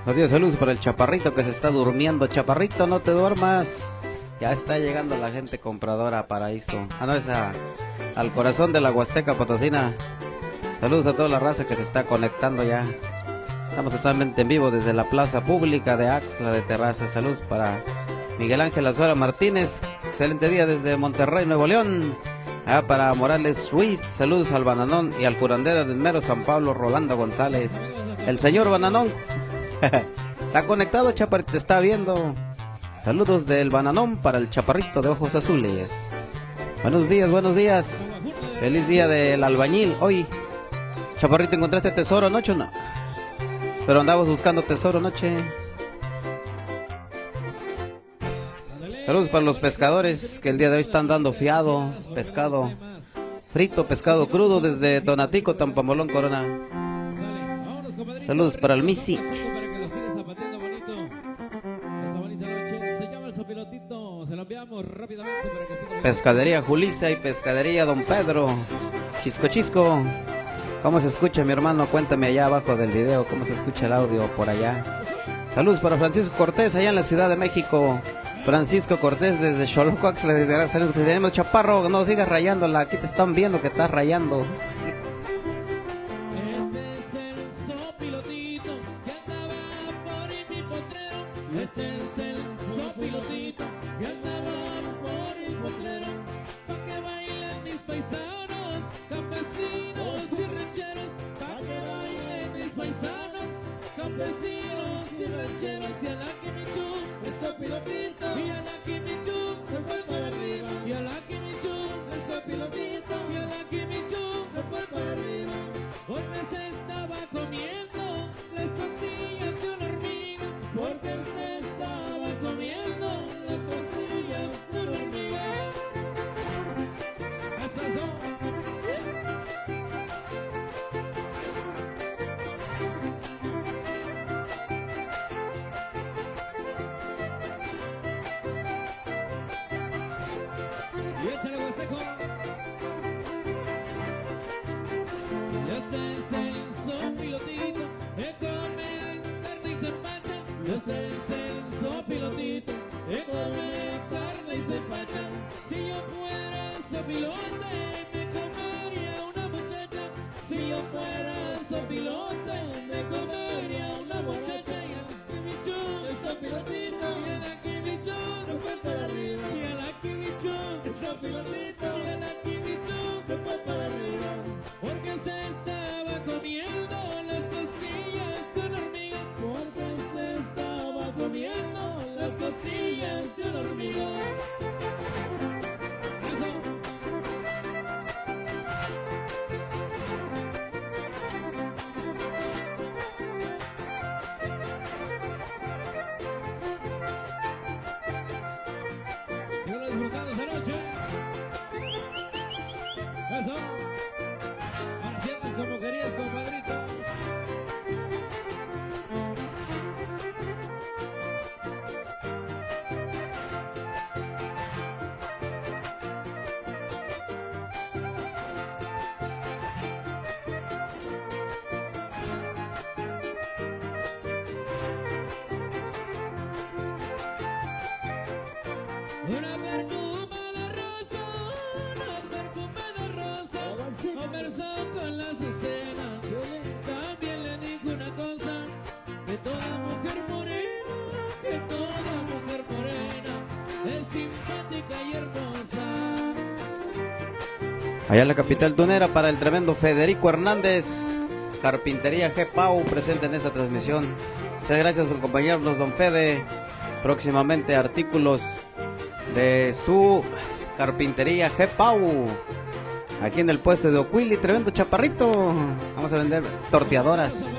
Adiós, saludos para el chaparrito que se está durmiendo. Chaparrito, no te duermas. Ya está llegando la gente compradora a Paraíso. Ah, no, es al corazón de la Huasteca Potosina. Saludos a toda la raza que se está conectando ya. Estamos totalmente en vivo desde la plaza pública de Axla de Terraza. Saludos para Miguel Ángel Azuara Martínez. Excelente día desde Monterrey, Nuevo León. Para Morales Ruiz. Saludos al Bananón y al curandero del mero San Pablo, Rolando González. El señor Bananón. Está conectado, chaparrito, está viendo. Saludos del Bananón para el chaparrito de ojos azules. Buenos días, buenos días. Feliz día del albañil. Hoy, chaparrito, ¿encontraste tesoro anoche o no? Pero andabas buscando tesoro anoche. Saludos para los pescadores que el día de hoy están dando fiado. Pescado frito, pescado crudo desde Tonatico, Tampamolón, Corona. Saludos para el Misi. Pescadería Julissa y Pescadería Don Pedro. Chisco Chisco. ¿Cómo se escucha, mi hermano? Cuéntame allá abajo del video cómo se escucha el audio por allá. Saludos para Francisco Cortés allá en la Ciudad de México. Francisco Cortés desde Xoloco. Saludos, tenemos chaparro, no sigas rayándola. Aquí te están viendo que estás rayando. Allá en la capital tunera para el tremendo Federico Hernández. Carpintería G. Pau presente en esta transmisión. Muchas gracias por acompañarnos, don Fede. Próximamente artículos de su Carpintería G. Pau. Aquí en el puesto de Ocuili, tremendo chaparrito. Vamos a vender torteadoras.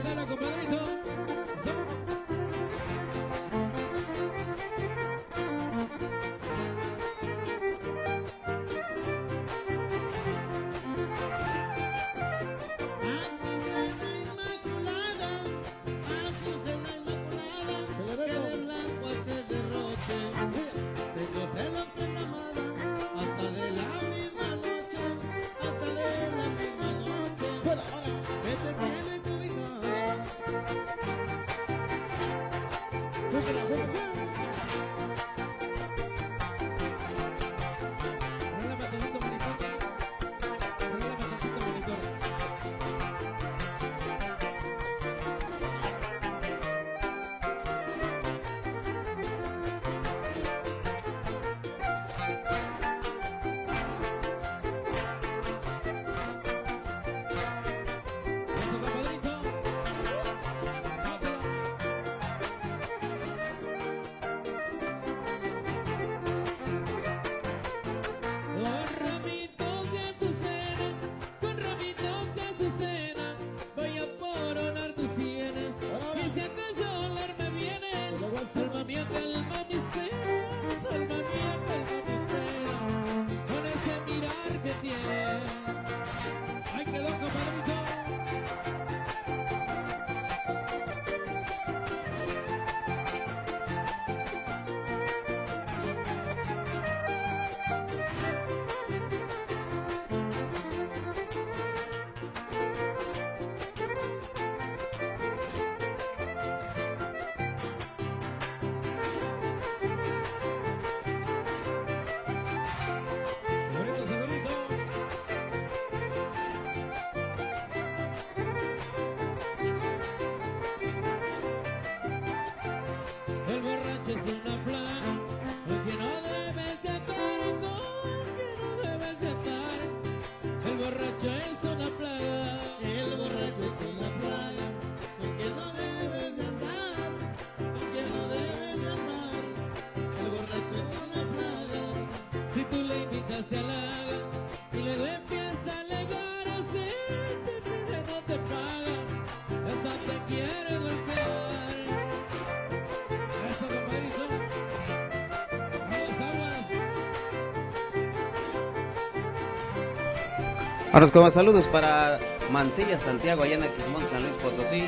Ahora con más saludos para Mancilla, Santiago, allá en Aquismón, San Luis Potosí.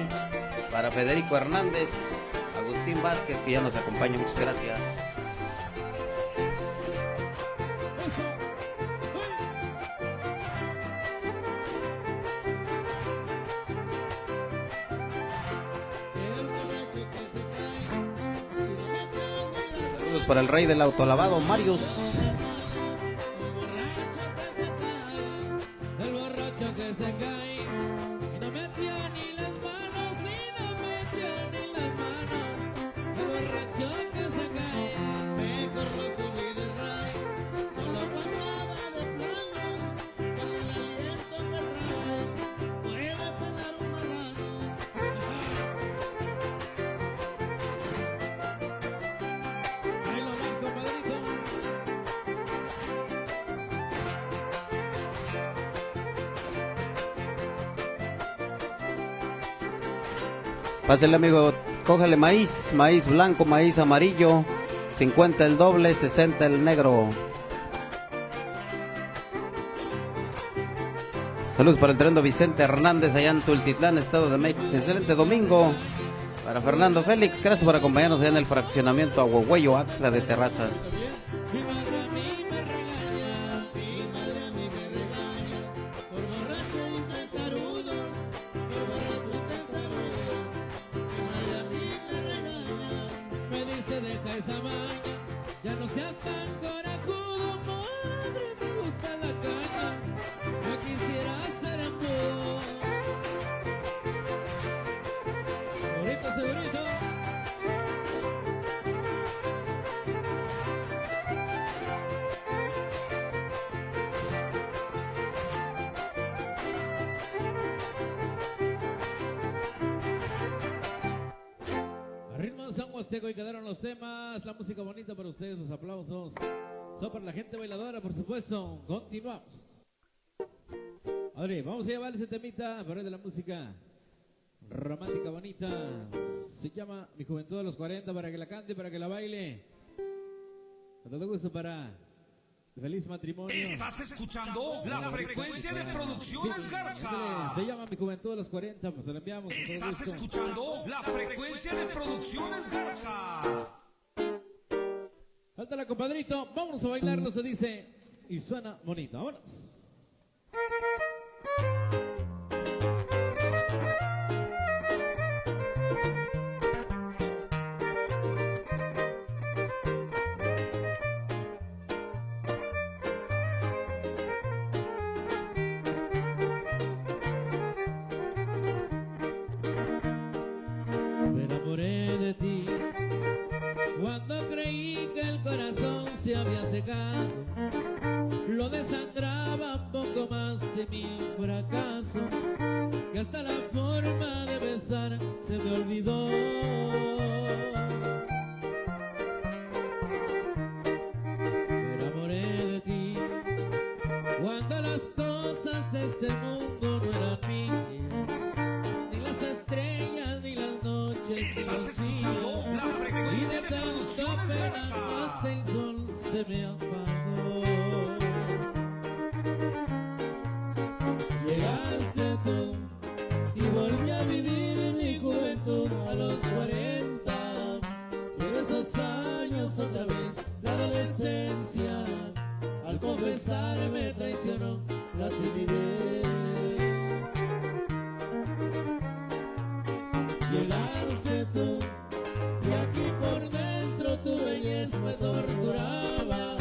Para Federico Hernández, Agustín Vázquez, que ya nos acompaña. Muchas gracias. Saludos para el rey del autolavado, Marius. Pásale, amigo, cójale maíz, maíz blanco, maíz amarillo, 50 el doble, 60 el negro. Saludos para el tremendo Vicente Hernández allá en Tultitlán, Estado de México. Excelente domingo para Fernando Félix. Gracias por acompañarnos allá en el fraccionamiento Aguahuello Axtra de Terrazas. Huasteco, y quedaron los temas, la música bonita para ustedes, los aplausos son para la gente bailadora, por supuesto. Continuamos. Adri, vamos a llevar ese temita para de la música romántica bonita. Se llama Mi Juventud de los 40, para que la cante, para que la baile. Con todo gusto para el feliz matrimonio. Estás escuchando la frecuencia de Producciones Garza. Se llama Mi Juventud de los 40, pues se la enviamos. Estás escuchando la frecuencia de Producciones Garza. Cántala, compadrito. Vamos a bailarlo, se dice. Y suena bonito. Vámonos. Me enamoré de ti cuando creí que el corazón se había secado. Lo desangraba poco más de 1000 fracasos, que hasta la forma de besar se me olvidó. Me enamoré de ti cuando las cosas de este mundo no eran mías, ni las estrellas, ni las noches, ni los días. Y de tanto pena hasta el sol se me apagó. Llegaste tú y volví a vivir mi juventud a los 40. Y en esos años otra vez la adolescencia, al confesar me traicionó la timidez. Llegaste tú y aquí por dentro tu belleza me torturaba.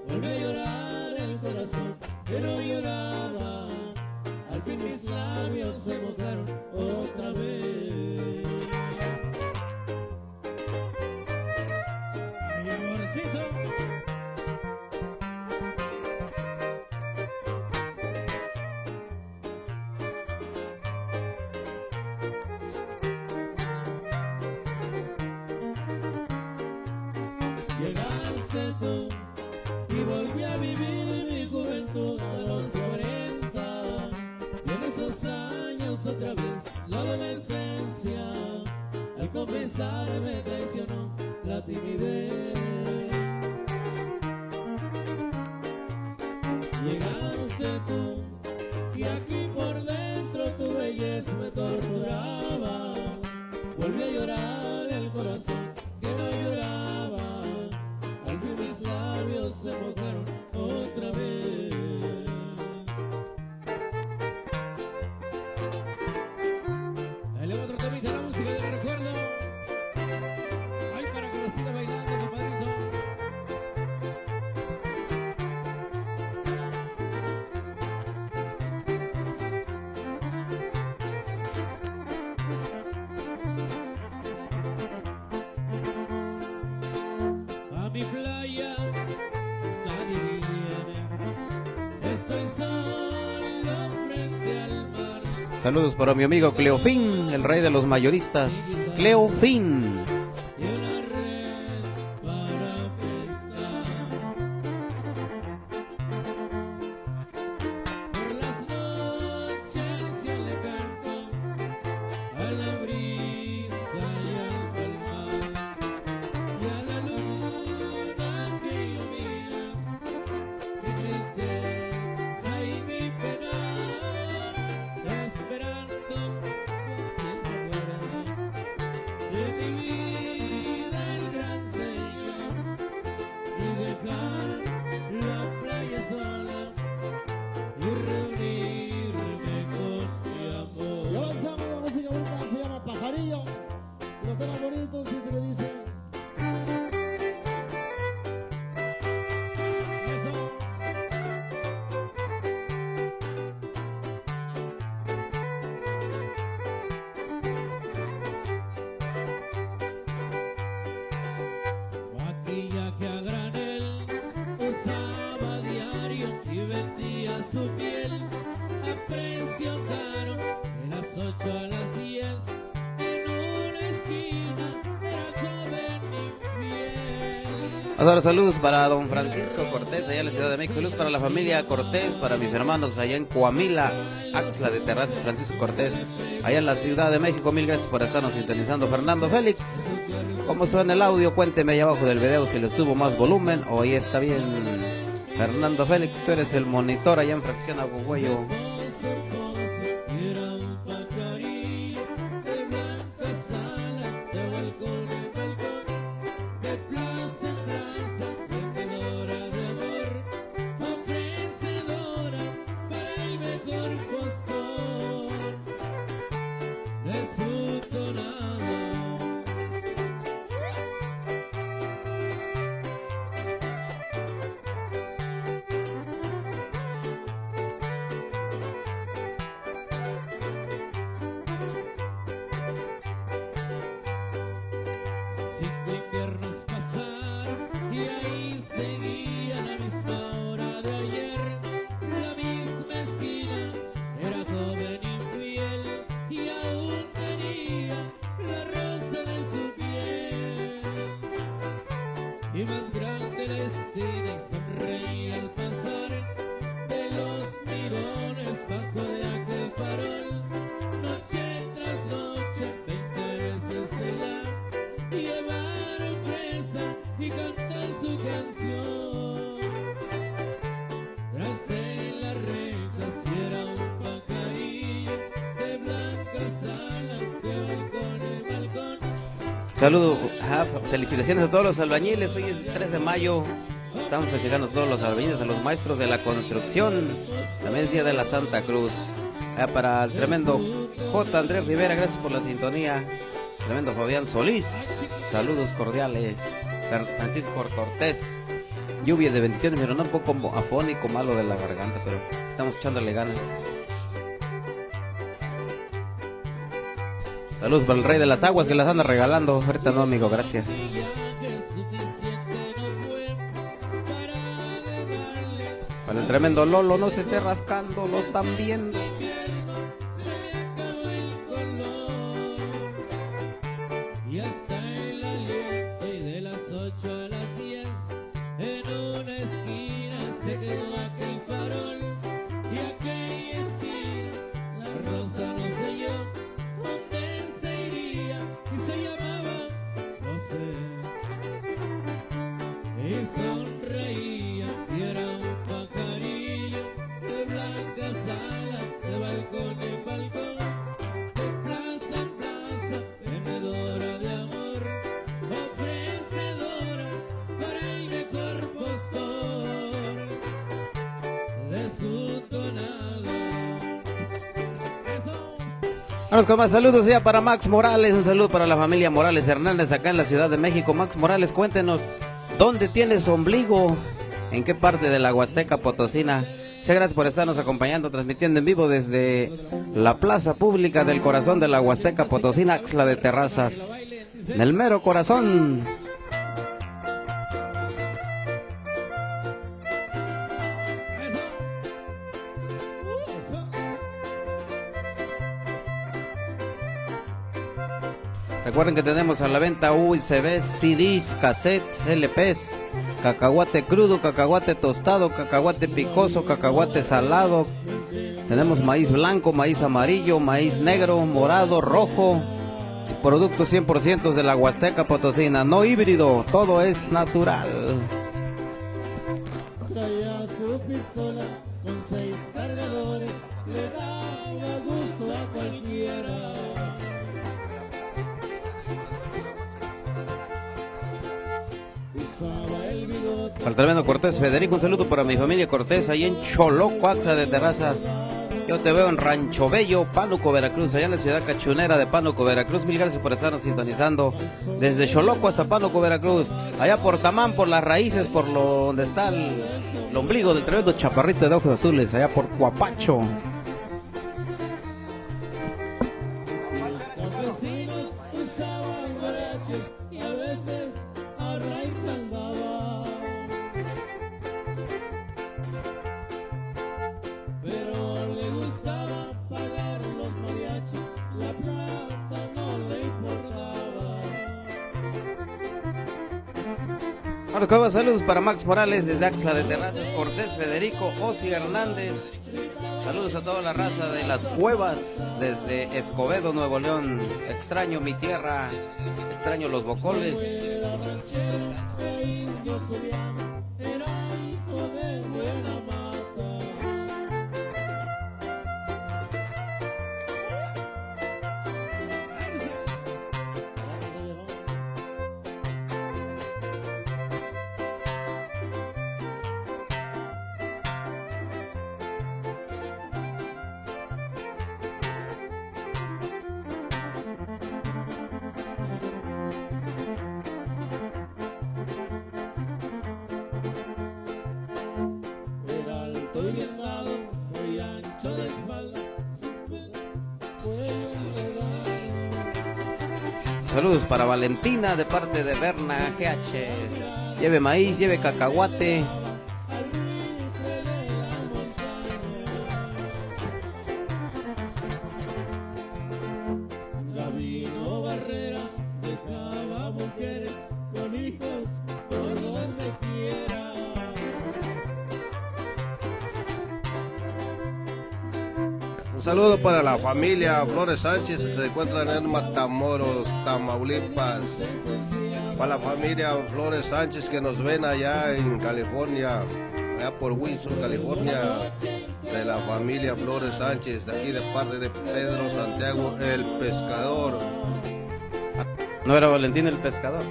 Volví a llorar el corazón que no lloraba. Al fin mis labios se mojaron otra vez. Ay, amorcito. Llegaste tú y volví a vivir mi juventud a los 40. Y en esos años otra vez la adolescencia, al confesar me traicionó la timidez. Llegaste tú y aquí por dentro tu belleza me torturaba. Volví a llorar el corazón que no lloraba. Al fin mis labios se mojaron otra vez. Dale otro temita, la música del recuerdo. Ay, para que lo siga bailando, compadrito. A mi playa nadie viene, estoy solo frente al mar. Saludos para mi amigo Cleofín, el rey de los mayoristas. Cleofín. Y una red para pescar. Por las noches yo le canto a la brisa y al palmar, y a la luna que ilumina mi tristeza y mi pena, esperando quien se acuerda de mi vida el gran Señor, y dejar la playa sola y reunirme con mi Y amor. avanzamos, la música bonita se llama Pajarillo. Y los temas bonitos, si este que dice. Eso. Maquillaje a granel usaba a diario y vendía su piel a precio caro. De las 8 a las 10 en una esquina era joven Ahora saludos para don Francisco Cortés allá en la Ciudad de México. Saludos para la familia Cortés, para mis hermanos allá en Coamila, Axla de Terrazas, Francisco Cortés, allá en la Ciudad de México. Mil gracias por estarnos sintonizando. Fernando Félix, ¿cómo suena el audio? Cuénteme allá abajo del video si le subo más volumen o ahí está bien. Fernando Félix, tú eres el monitor allá en Fracción Agüegüello. Saludos, felicitaciones a todos los albañiles. Hoy es 3 de mayo. Estamos festejando a todos los albañiles, a los maestros de la construcción. También es día de la Santa Cruz. Para el tremendo J. Andrés Rivera, gracias por la sintonía. Tremendo Fabián Solís, saludos cordiales. Francisco Cortés, lluvia de bendiciones. Pero no un poco afónico, malo de la garganta, pero estamos echándole ganas. Saludos para el Rey de las Aguas que las anda regalando. Ahorita no, amigo, gracias. Para el tremendo Lolo, no se esté rascando, lo están viendo. Vamos con más saludos ya para Max Morales, un saludo para la familia Morales Hernández acá en la Ciudad de México. Max Morales, cuéntenos, ¿dónde tienes ombligo? ¿En qué parte de la Huasteca Potosina? Muchas gracias por estarnos acompañando, transmitiendo en vivo desde la plaza pública del corazón de la Huasteca Potosina, Axla de Terrazas, en el mero corazón. Recuerden que tenemos a la venta USBs, CDs, cassettes, LPs, cacahuate crudo, cacahuate tostado, cacahuate picoso, cacahuate salado. Tenemos maíz blanco, maíz amarillo, maíz negro, morado, rojo. Productos 100% de la Huasteca Potosina, no híbrido, todo es natural. Traía su pistola con 6 cargadores, le daba gusto a cualquiera. Al tremendo Cortés Federico, un saludo para mi familia Cortés, ahí en Choloco, Axla de Terrazas. Yo te veo en Rancho Bello, Pánuco, Veracruz, allá en la ciudad cachunera de Pánuco, Veracruz. Mil gracias por estarnos sintonizando desde Choloco hasta Pánuco, Veracruz. Allá por Tamán, por las raíces, por donde está el ombligo del tremendo chaparrito de ojos azules, allá por Cuapacho. Bueno, como saludos para Max Morales desde Axla de Terrazas, Cortés Federico, Osi Hernández. Saludos a toda la raza de las Cuevas desde Escobedo, Nuevo León. Extraño mi tierra, extraño los bocoles. Saludos para Valentina de parte de Berna GH. Lleve maíz, lleve cacahuate. Gabino Barrera dejaba mujeres con hijos por donde quiera. Un saludo para la familia Flores Sánchez, que se encuentran en Matamoros, Tamaulipas. Para la familia Flores Sánchez que nos ven allá en California, allá por Windsor, California. De la familia Flores Sánchez, de aquí de parte de Pedro Santiago, el pescador. ¿No era Valentín el pescador?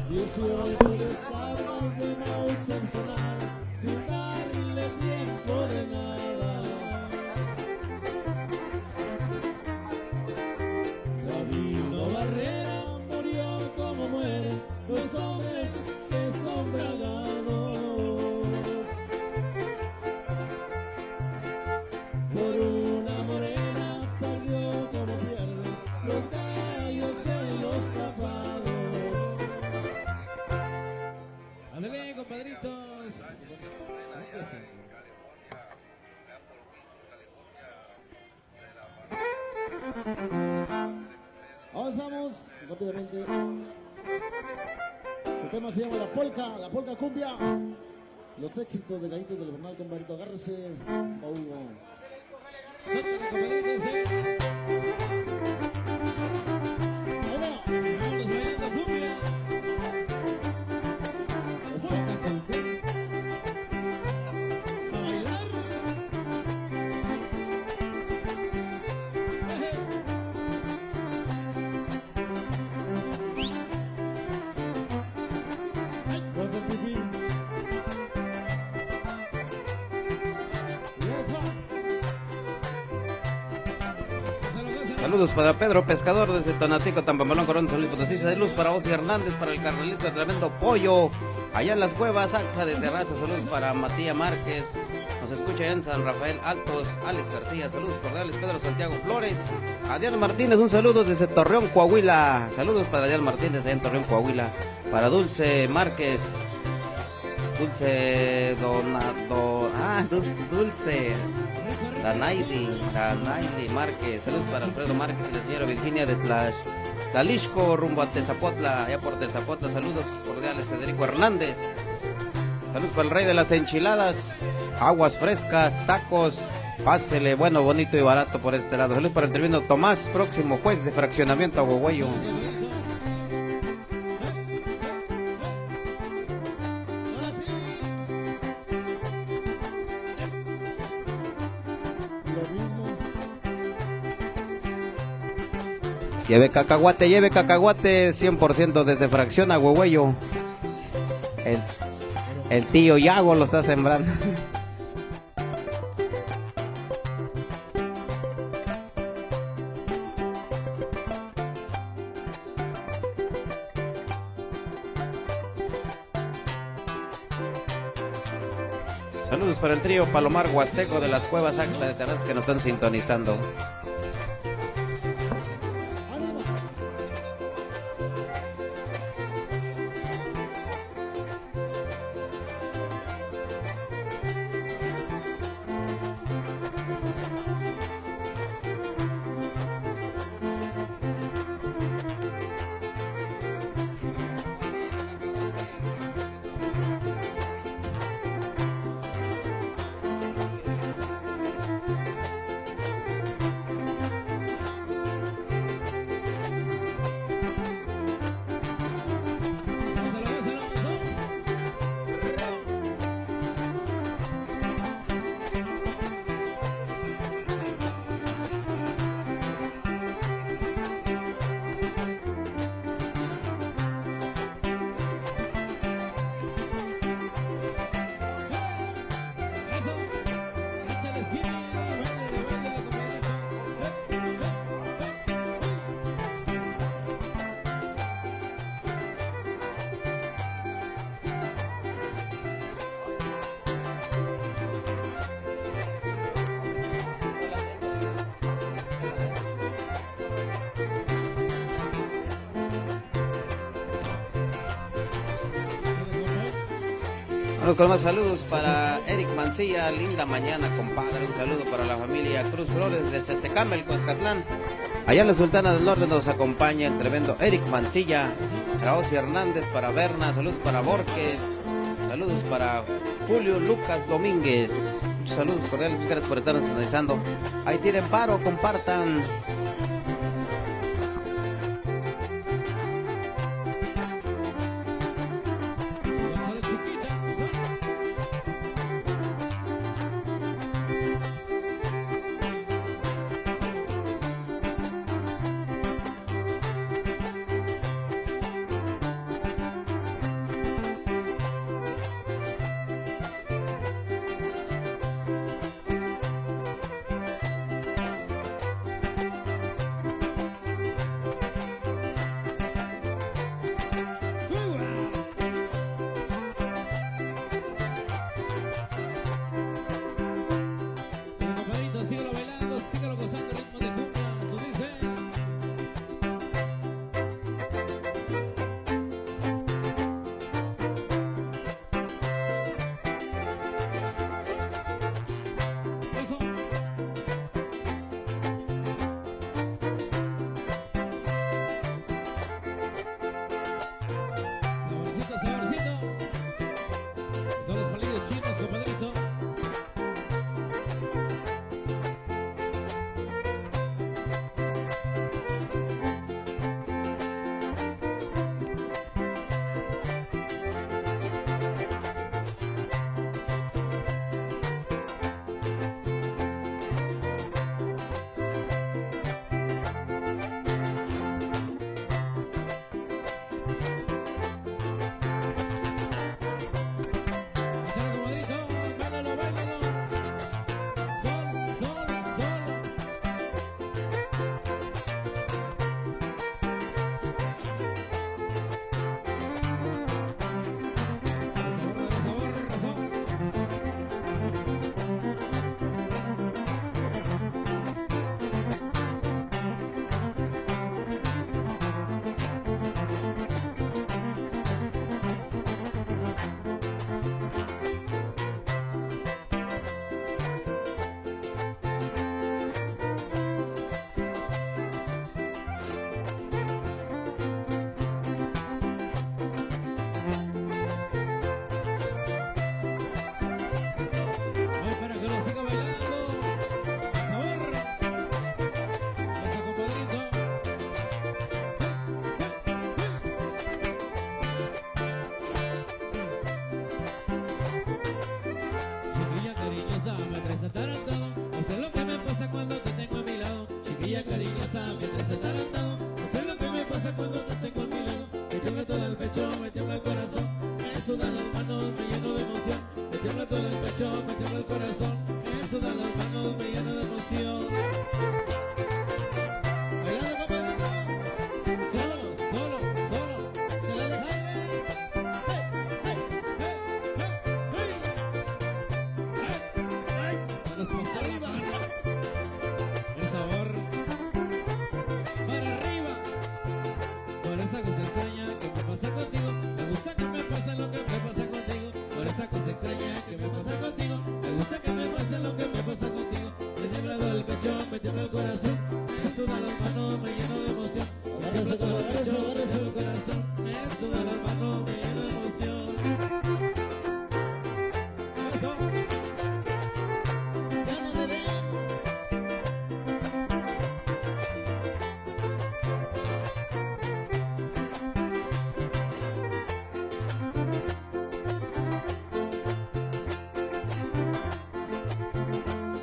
18 descargas de mouse sexual, sin darle tiempo de nada. Gabino Barrera murió como mueren los hombres que son bragados. Por una morena perdió como pierden los gallos en los tapados. Ándale, compadritos. Avanzamos rápidamente. El tema se llama la polka cumbia. Los éxitos de Gallitos del Jornal, compadrito. Agárrese, Paulo. Suéltale, compadritos, Ahí va. Vámonos bailando cumbia. Eso. A bailar. Vas al pipí. Vieja. Saludos para Pedro Pescador desde Tonatico, Tampamolón, Corón, San Luis Potosí. Saludos para Osi Hernández, para el carnalito de Tremendo Pollo, allá en las Cuevas, Axla de Terraza. Saludos para Matías Márquez, nos escucha allá en San Rafael Altos, Alex García. Saludos cordiales, Pedro Santiago Flores. Adrián Martínez, un saludo desde Torreón, Coahuila. Saludos para Adrián Martínez allá en Torreón, Coahuila. Para Dulce Márquez, Dulce Danaidi Márquez. Saludos para Alfredo Márquez y la señora Virginia de Tlalixco, rumbo a Tezapotla, allá por Tezapotla. Saludos cordiales, Federico Hernández. Saludos para el rey de las enchiladas, aguas frescas, tacos. Pásele bueno, bonito y barato por este lado. Saludos para el tribunal Tomás, próximo juez de fraccionamiento Aguaguayo. Lleve cacahuate, 100% desde fracción a Huehuello. El tío Yago lo está sembrando. Saludos para el trío Palomar Huasteco de las Cuevas Axla de Terrazas que nos están sintonizando. Bueno, con más saludos para Eric Mancilla, linda mañana, compadre. Un saludo para la familia Cruz Flores de Cececamel, Coscatlán. Allá en la Sultana del Norte nos acompaña el tremendo Eric Mancilla. Raosi Hernández para Berna, saludos para Borges, saludos para Julio Lucas Domínguez. Muchos saludos cordiales, muchas gracias por estarnos sintonizando. Ahí tienen paro, compartan.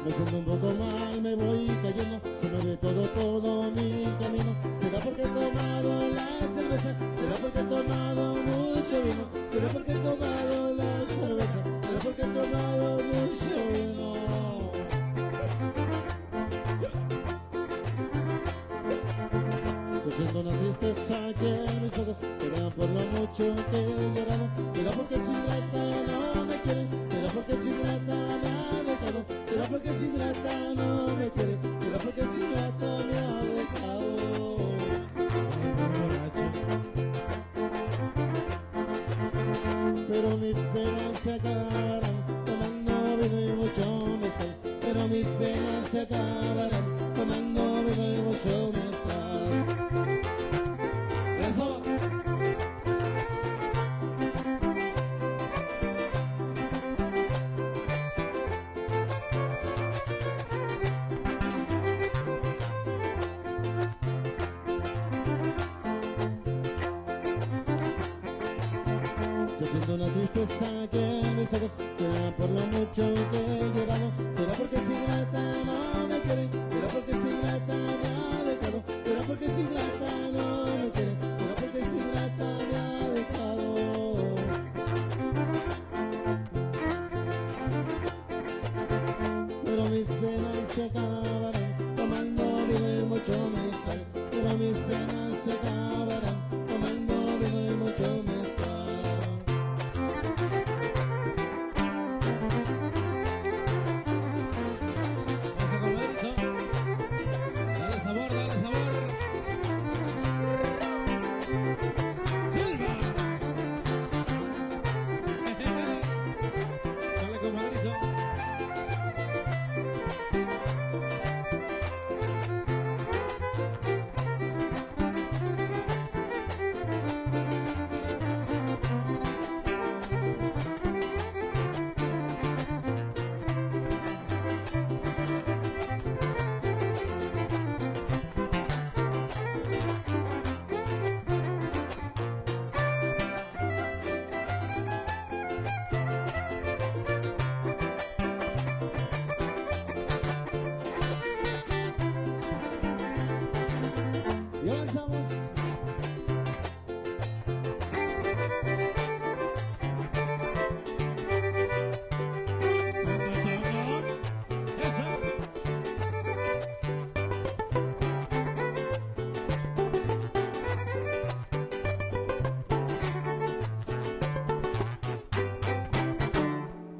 Me siento un poco mal, me voy cayendo, se me ve todo mi camino. ¿Será porque he tomado la cerveza? ¿Será porque he tomado mucho vino? ¿Será porque he tomado la cerveza? ¿Será porque he tomado mucho vino? Yo siento una tristeza que en mis ojos, será por lo mucho que he llorado. ¿Será porque sin grata no me quieren? ¿Será porque sin grata me ha dejado? ¿Será porque sin grata no me quiere? ¿Será porque sin grata me ha dejado? pero mis penas se acabarán tomando vino y mucho mezcal, pero mis penas se acabarán tomando vino y mucho mezcal. Eso. Yo siento una tristeza que en mis ojos, será por lo mucho que he llorado, será porque si grata no me quiere, será porque si grata me ha dejado, será porque si grata no me quiere, será porque si grata me ha dejado. Pero mis penas se acabarán tomando vino y mucho mezcal, pero mis penas se acabarán tomando vino y mucho mezcal. Y avanzamos.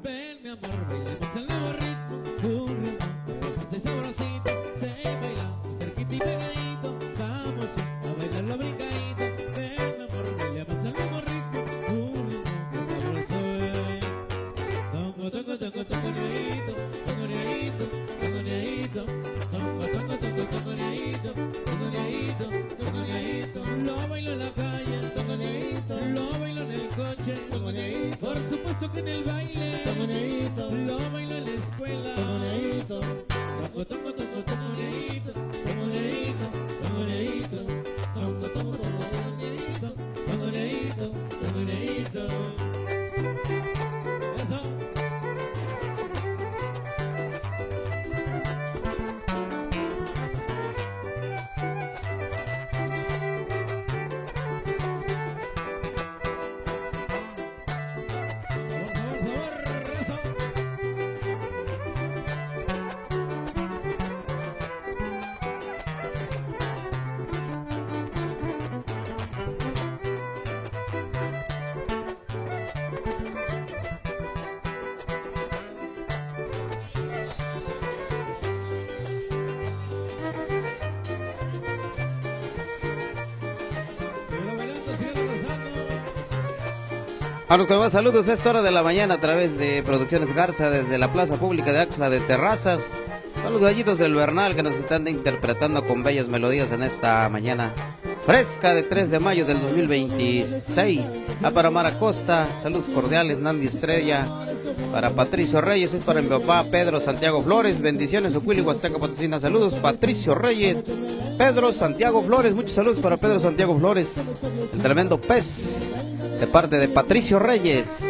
Ven mi amor, bailemos el nuevo ritmo, un ritmo que sabrosito, se baila muy cerquita y pegadito, vamos a bailarlo brincadito. Ven mi amor, bailemos el nuevo ritmo, un ritmo que sabroso es. Tongo, tongo, tongo, tongoneadito, tongoneadito, tongoneadito, tongo, tongo, tongo, tongoneadito, tongoneadito, tongoneadito. Lo bailo en la calle, tongoneadito, lo bailo en el coche, tongoneadito, por supuesto que en el baile, Tongoneadito, lo bailo en la escuela, tongoneadito, tongo, tongo, tongo, tongoneadito, tongoneadito, tongoneadito, tongo, tongo, tongo, tongoneadito, tongoneadito, tongoneadito. Eso. A los que más saludos a esta hora de la mañana a través de Producciones Garza desde la Plaza Pública de Axla de Terrazas. Son los gallitos del Bernal que nos están interpretando con bellas melodías en esta mañana fresca de 3 de mayo del 2026. Para Mara Costa, saludos cordiales, Nandy Estrella. Para Patricio Reyes, es para mi papá Pedro Santiago Flores. Bendiciones, Ocuili, Huasteca Potosina. Saludos, Patricio Reyes, Pedro Santiago Flores. Muchos saludos para Pedro Santiago Flores, el tremendo pez, de parte de Patricio Reyes.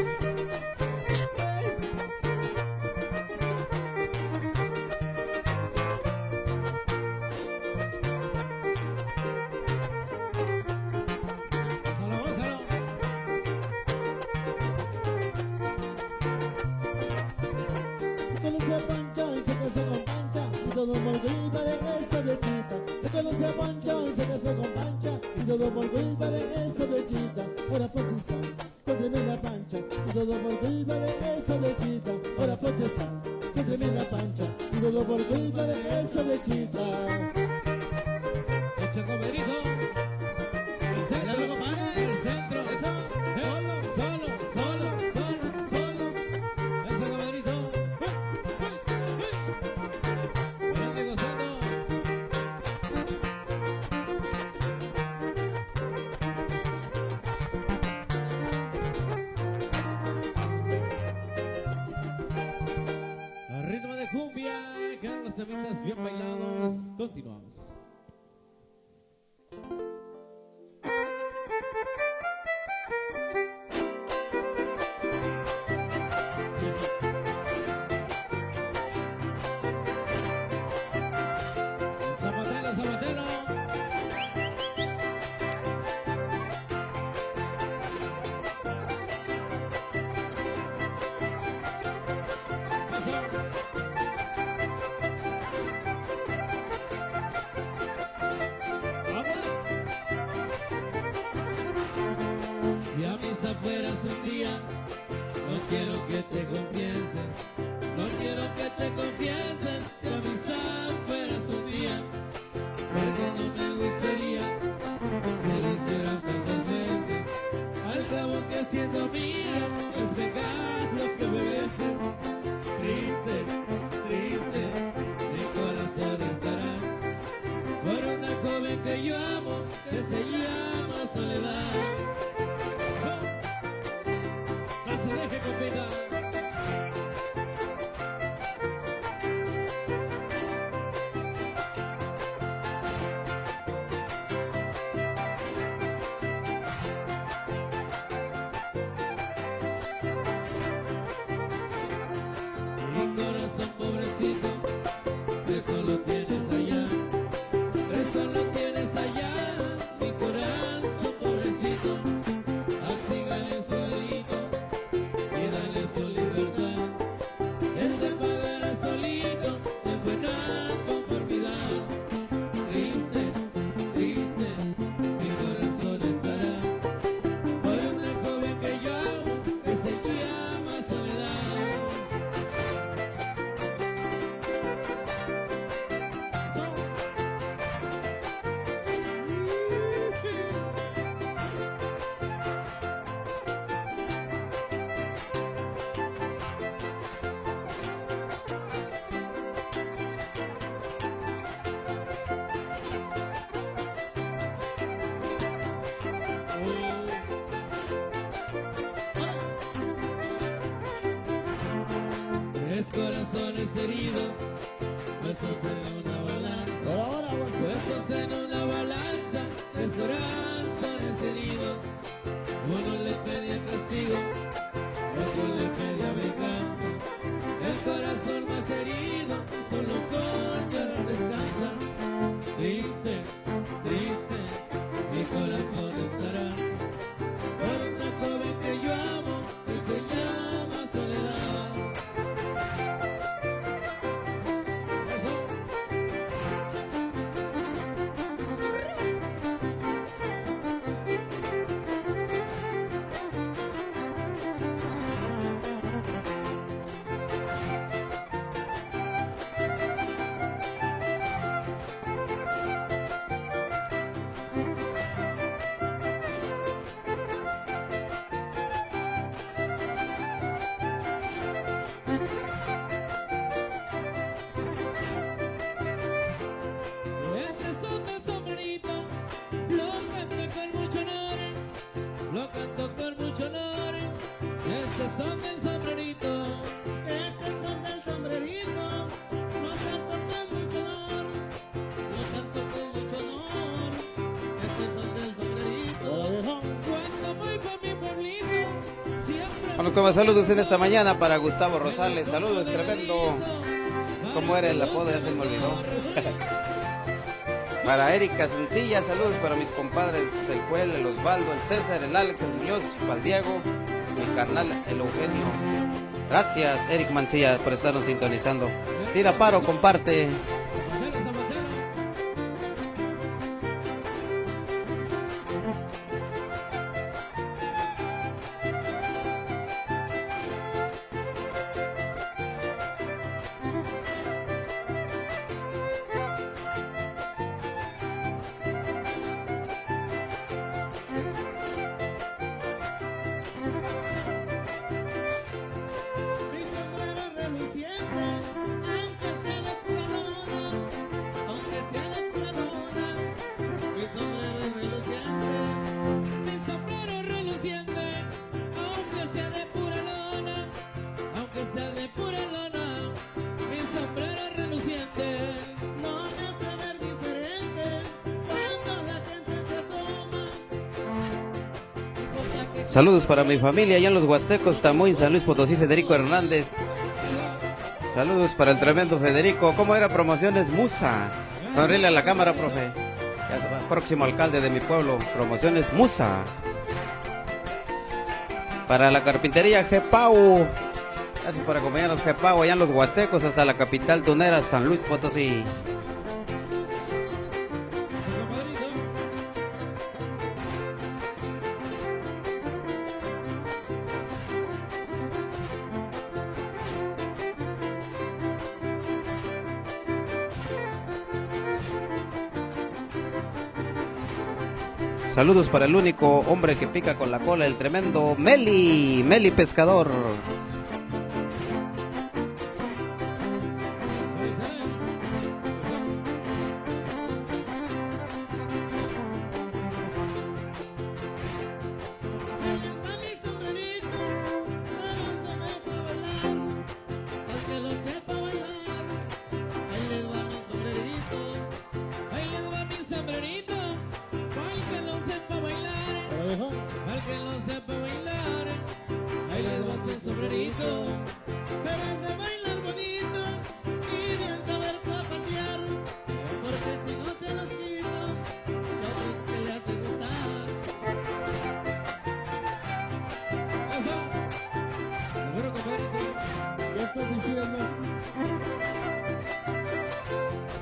Conoce a Pancho y se casó con Pancha y todo por culpa de esa flechita. Yo conocí a Pancho y se casó con Pancha y todo por culpa de esa flechita. Ahora Pancho está con tremenda Pancha y todo por culpa de esa flechita. Ahora Pancho está con tremenda Pancha y todo por culpa de esa flechita. Echa comedrizo. El centro, el centro. Solo, solo. temitas bien bailados. Continuamos. Zapatelo, zapatelo. Si a mis afueras un día, no quiero que te confieses, no quiero que te confieses. Si a mis afueras un día, porque no me gustaría que lo hicieras tantas veces. Al cabo que siendo mía, es pecado que me beses. Triste, triste, mi corazón estará por una joven que yo amo, que se llama Soledad. No se deje complicar. Mi corazón pobrecito, eso lo tienes allá, eso lo tienes allá. Mi corazón pobrecito, castígale su delito y dale su libertad. Él te pagará solito de buena conformidad. Triste, triste, mi corazón estará por una joven que yo amo, que se llama Soledad. Tres corazones heridos, puestos en una balanza, Pero ahora, puestos en una balanza, tres corazones heridos. Uno le pedía castigo, otro le pedía venganza. El corazón más herido, solo con llorar descansa. Triste, triste, mi corazón estará por una joven que yo amo, que se llama Soledad. Este son del sombrerito, lo canto con mucho honor, lo canto con mucho honor. Este son del sombrerito, este son del sombrerito, lo canto con mucho honor, lo canto con mucho honor. Este son del sombrerito, hola viejo. cuando voy por mi pueblito, siempre. Bueno, como saludos en esta mañana para Gustavo Rosales. Saludos, tremendo. ¿Cómo era el apodo? Ya se me olvidó. Para Erika Sencilla, saludos para mis compadres, el Joel, el Osvaldo, el César, el Alex, el Muñoz, para el Diego, mi carnal, el Eugenio. Gracias, Eric Mancilla, por estarnos sintonizando. Tira paro, comparte. Zapatero, zapatero. Mi sombrero reluciente, aunque sea de pura lona, Saludos para mi familia allá en los Huastecos, Tamuín, San Luis Potosí, Federico Hernández. Saludos para el tremendo Federico. ¿Cómo era? Promociones Musa. Sonríele a la cámara, profe. Ya se va. Próximo alcalde de mi pueblo. Promociones Musa. Para la carpintería Gepau. Gracias por acompañarnos, Gepau, allá en los Huastecos, hasta la capital tunera, San Luis Potosí. Saludos para el único hombre que pica con la cola, el tremendo Meli Pescador.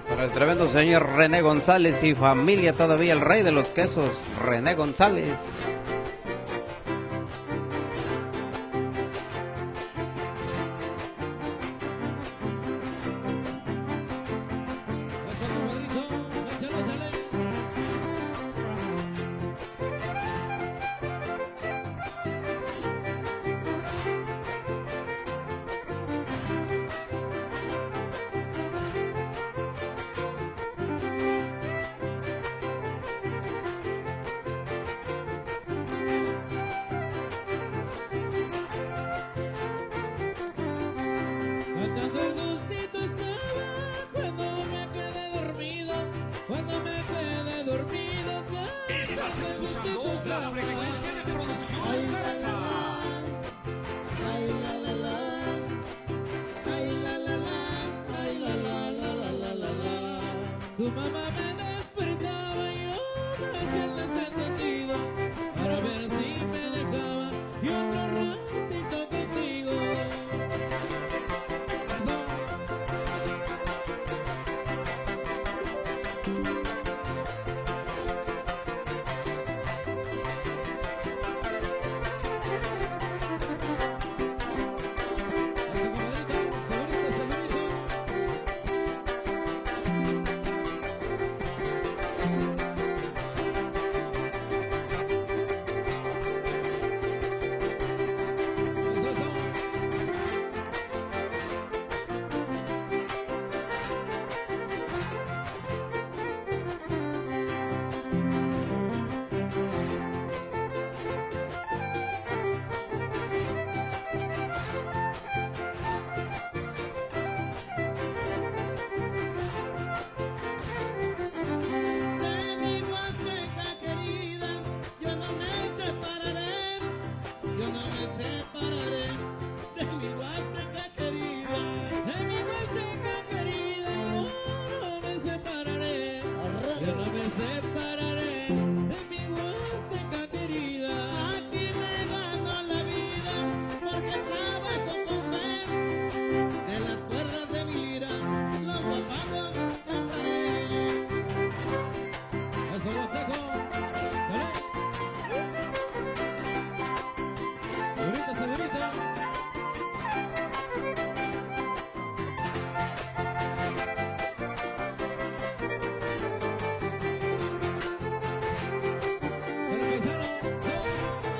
Para el tremendo señor René González y familia, todavía el rey de los quesos, René González. Estás escuchando la frecuencia de Producciones Garza. Tu mamá me despertaba y yo me hacía el descendido para ver si me dejaba y otro ratito contigo.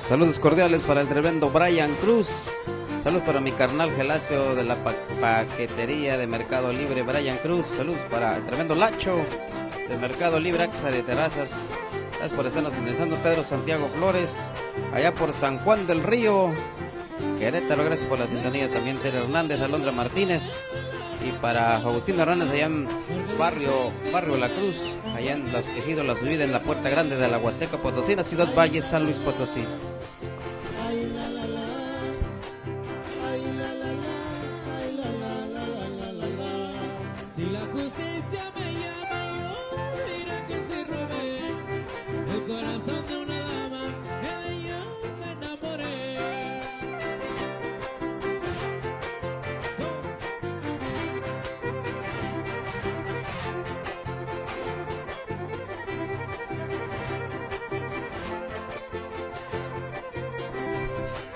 Saludos cordiales para el tremendo Brian Cruz. Saludos para mi carnal Gelacio de la paquetería de Mercado Libre, Brian Cruz. Saludos para el tremendo Lacho de Mercado Libre, AXA de Terrazas. Gracias por estarnos sintonizando. Pedro Santiago Flores, allá por San Juan del Río, Querétaro. Gracias por la sintonía. También Tere Hernández, Alondra Martínez. Y para Agustín Hernández, allá en barrio La Cruz, allá en Los Ejidos, La Subida, en la Puerta Grande de la Huasteca Potosina, Ciudad Valle, San Luis Potosí. desgracia me llama y yo, mira que si robé el corazón de una dama que de ella me enamoré.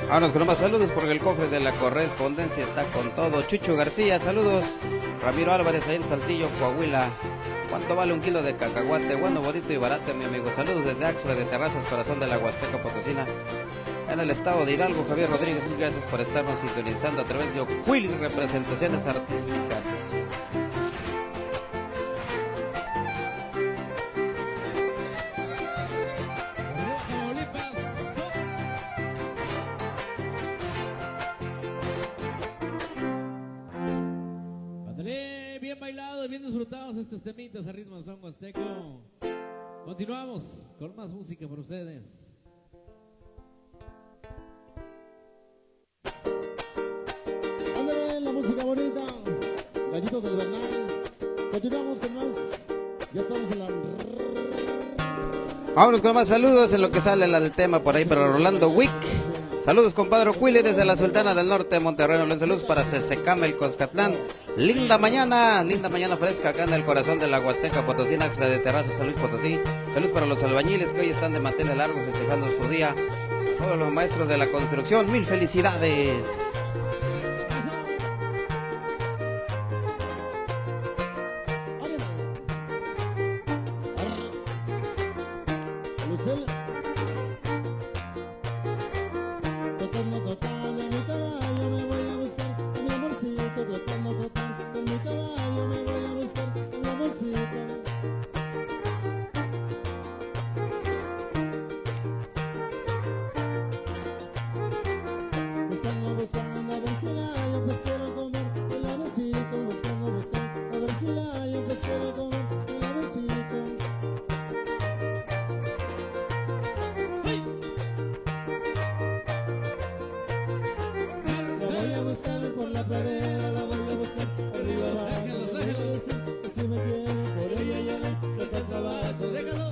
Vámonos con más saludos porque el cofre de la correspondencia está con todo. Chucho García, saludos. Ramiro Álvarez, ahí en Saltillo, Coahuila. ¿Cuánto vale un kilo de cacahuate? Bueno, bonito y barato, mi amigo. Saludos desde Axla de Terrazas, corazón de la Huasteca Potosina. En el estado de Hidalgo, Javier Rodríguez, mil gracias por estarnos sintonizando a través de Ocuil Representaciones Artísticas. Ándale, bien bailado y bien disfrutados estos temitas a ritmo de son huasteco. Continuamos con más música para ustedes. Ándale, la música bonita, Gallito del Bernal. Continuamos con más. Ya estamos en la. Vámonos con más saludos en lo que sale el tema por ahí para Rolando Wick. Saludos, compadre Cuile, desde la Sultana del Norte, Monterrey. Nuevo saludos para Cesecame, el Coscatlán. Linda mañana fresca acá en el corazón de la Huasteca Potosina, Axla de Terrazas, San Luis Potosí. Saludos para los albañiles que hoy están de manteles largos festejando su día. Todos los maestros de la construcción, mil felicidades. Lucel. Tratando en mi caballo me voy a buscar a mi amorcito. Tratando en mi caballo me voy a buscar a mi amorcito. Buscando a ver si la hallo, pues quiero comer el avecito. Buscando a ver si la hallo, pues quiero comer el avecito. La voy a buscar por la pradera, la voy a buscar arriba abajo. Le voy a decir que si me quiere por ella yo le toca trabajo. Déjalo.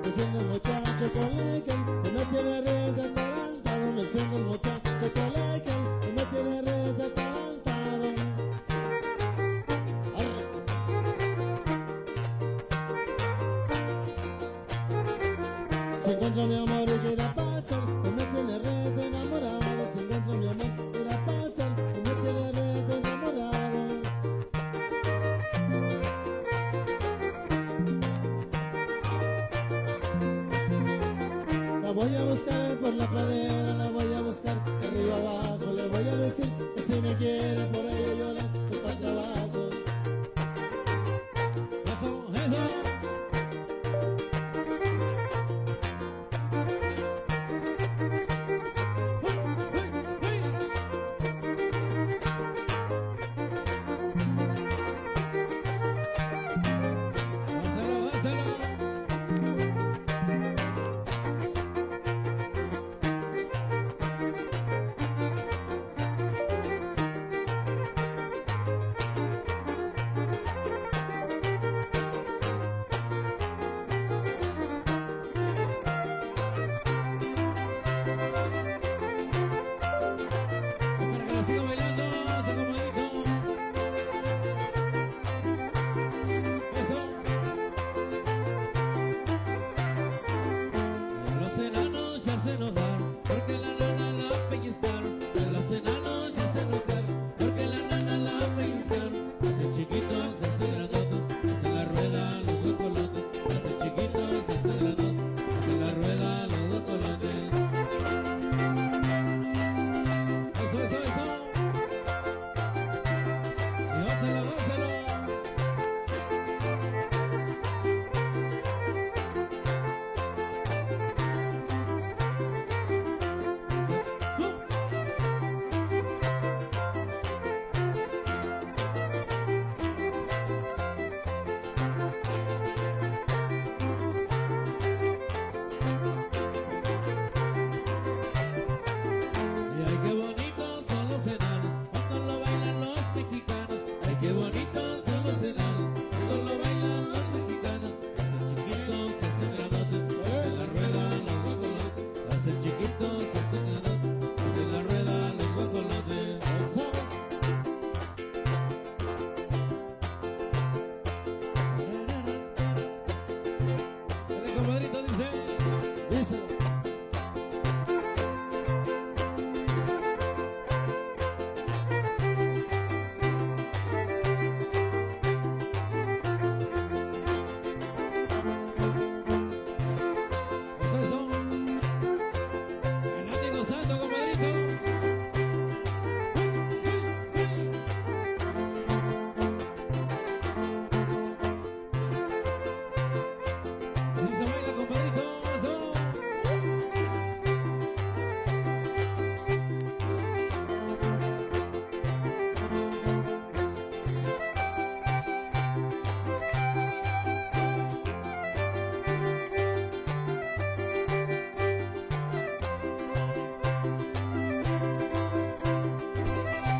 Me siento un muchacho colegial que me tiene re atarantado. Me siento un muchacho colegial que me tiene re atarantado. Si encuentro mi amor y quiera pasar, que me tiene re enamorado. Si encuentro mi amor y quiera pasar, que me tiene re enamorado. La voy a buscar por la pradera, la voy a buscar arriba abajo. Le voy a decir que si me quiere por ella yo le toca trabajo. Eso, eso. Hazlo, hazlo.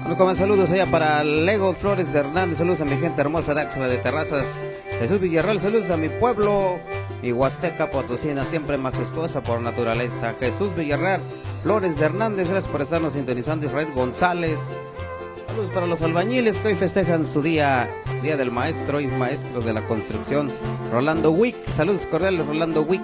Bueno, como saludos allá para Lego Flores de Hernández, saludos a mi gente hermosa de Axla de Terrazas, Jesús Villarreal, saludos a mi pueblo, mi Huasteca Potosina, siempre majestuosa por naturaleza. Jesús Villarreal, Flores de Hernández, gracias por estarnos sintonizando. Israel González, saludos para los albañiles que hoy festejan su día del maestro y maestro de la construcción, Rolando Wick, saludos cordiales Rolando Wick.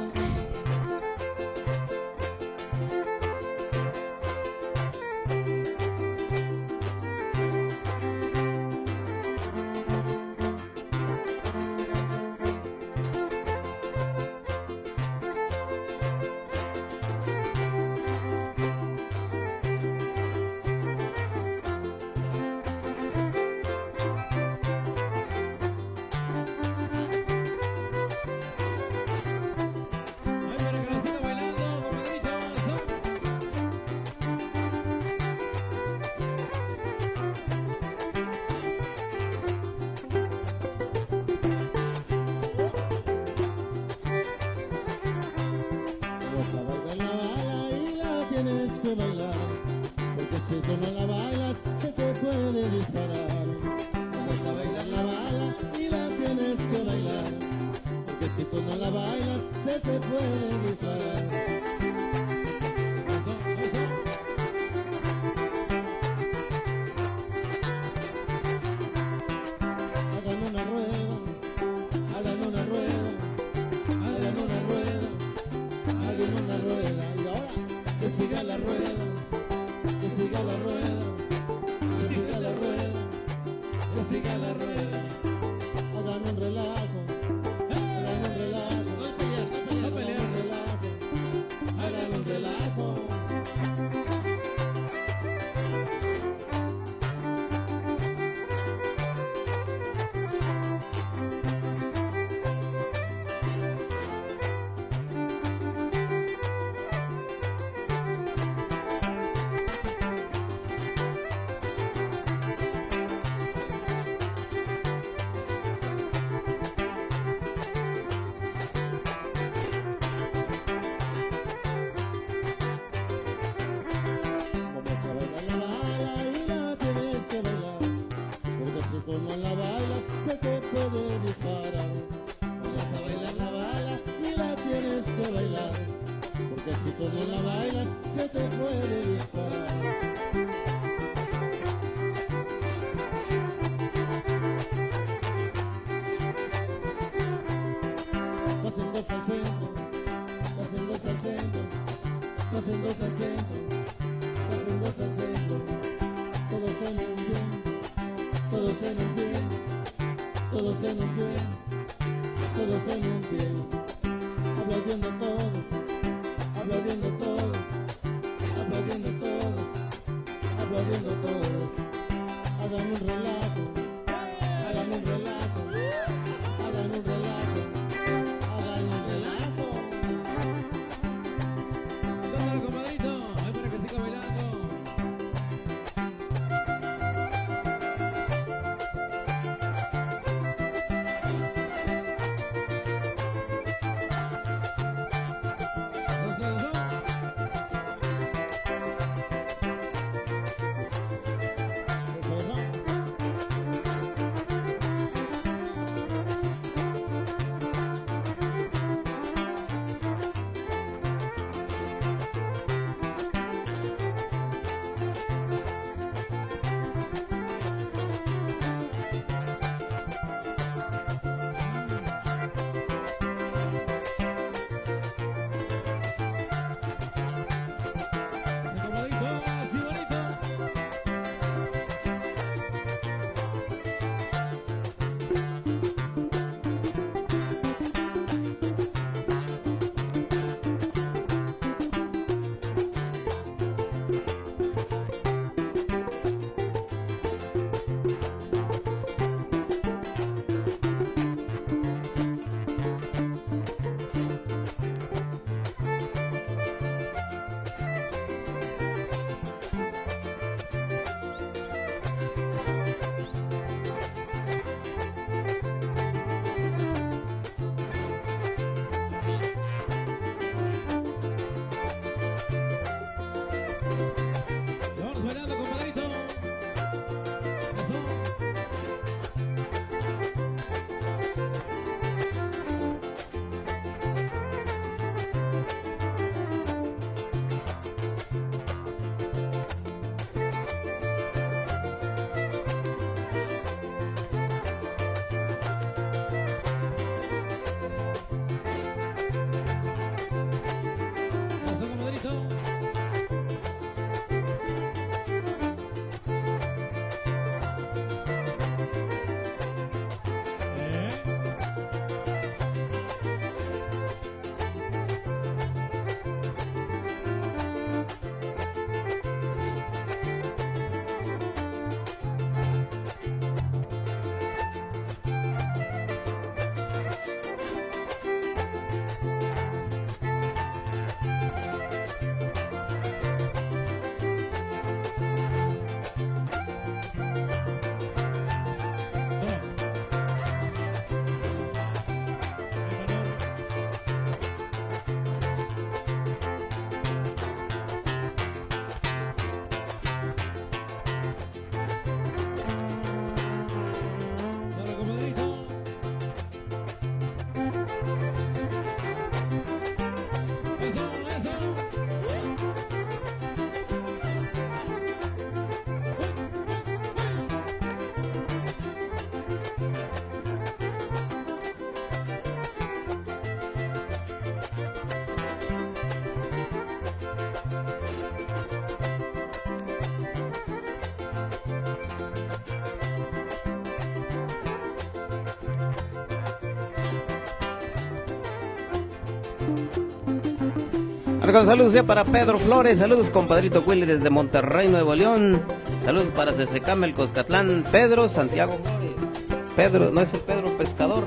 Con saludos ya para Pedro Flores, saludos compadrito Willy desde Monterrey, Nuevo León. Saludos para Cesecame, el Coscatlán, Pedro Santiago Flores. Pedro, no es el Pedro Pescador.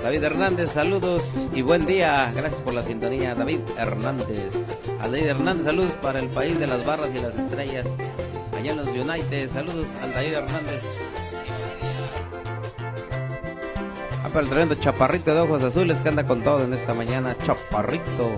David Hernández, saludos y buen día. Gracias por la sintonía, David Hernández. Aldair Hernández, saludos para el país de las barras y las estrellas. Allá en los United, saludos al Aldair Hernández. Para el tremendo Chaparrito de ojos azules que anda con todo en esta mañana. Chaparrito.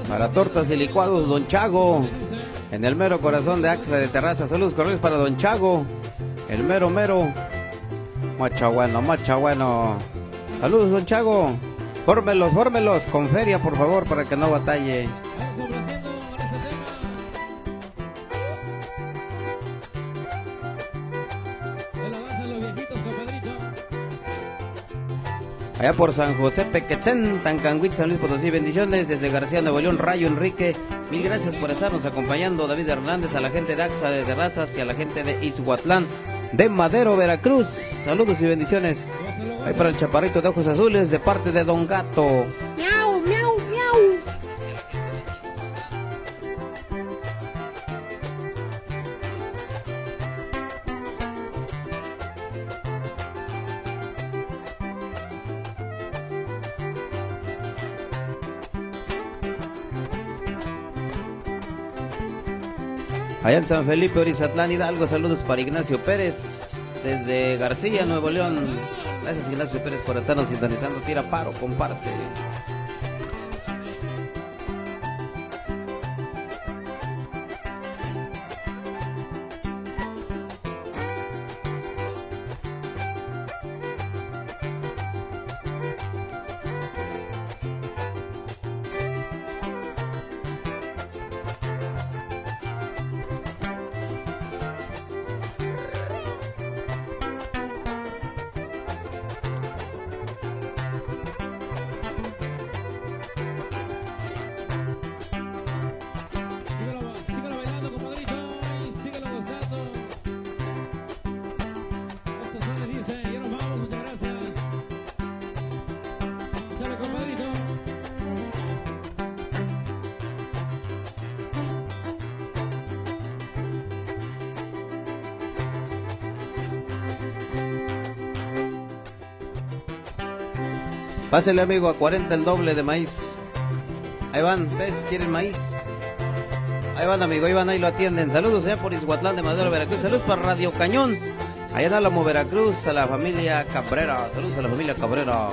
Para tortas y licuados, Don Chago, en el mero corazón de Axla de Terraza. Saludos cordiales para Don Chago, el mero mero. Macha bueno, macha bueno. Saludos, Don Chago. Fórmelos con feria, por favor, para que no batalle. Allá por San José Pequetzén, Tancanguit, San Luis Potosí, bendiciones desde García, Nuevo León, Rayo Enrique. Mil gracias por estarnos acompañando, David Hernández, a la gente de Axla de Terrazas y a la gente de Izhuatlán de Madero, Veracruz. Saludos y bendiciones. Ahí para el Chaparrito de ojos azules de parte de Don Gato. Miau, miau, miau. Allá en San Felipe, Orizatlán, Hidalgo, saludos para Ignacio Pérez, desde García, Nuevo León. Gracias, Ignacio Pérez, por estarnos sintonizando. Tira paro, comparte. Pásele, amigo, a 40 el doble de maíz. Ahí van, ¿ves? ¿Quieren maíz? Ahí van, amigo, ahí van, ahí lo atienden. Saludos allá por Izhuatlán de Madero, Veracruz. Saludos para Radio Cañón, allá en Álamo, Veracruz, a la familia Cabrera. Saludos a la familia Cabrera.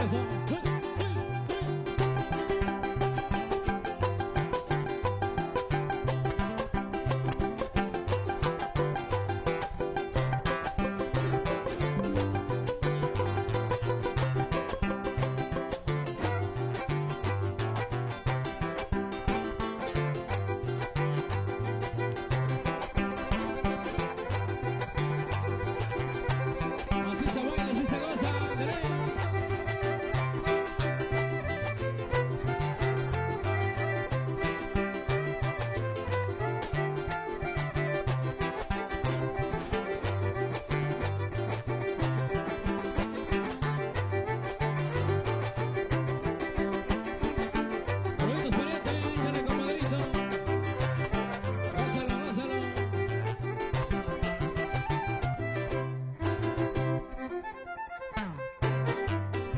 Así se baila, así se goza, dele. Oídos parientes, échale compadrito. Gózalo, gózalo.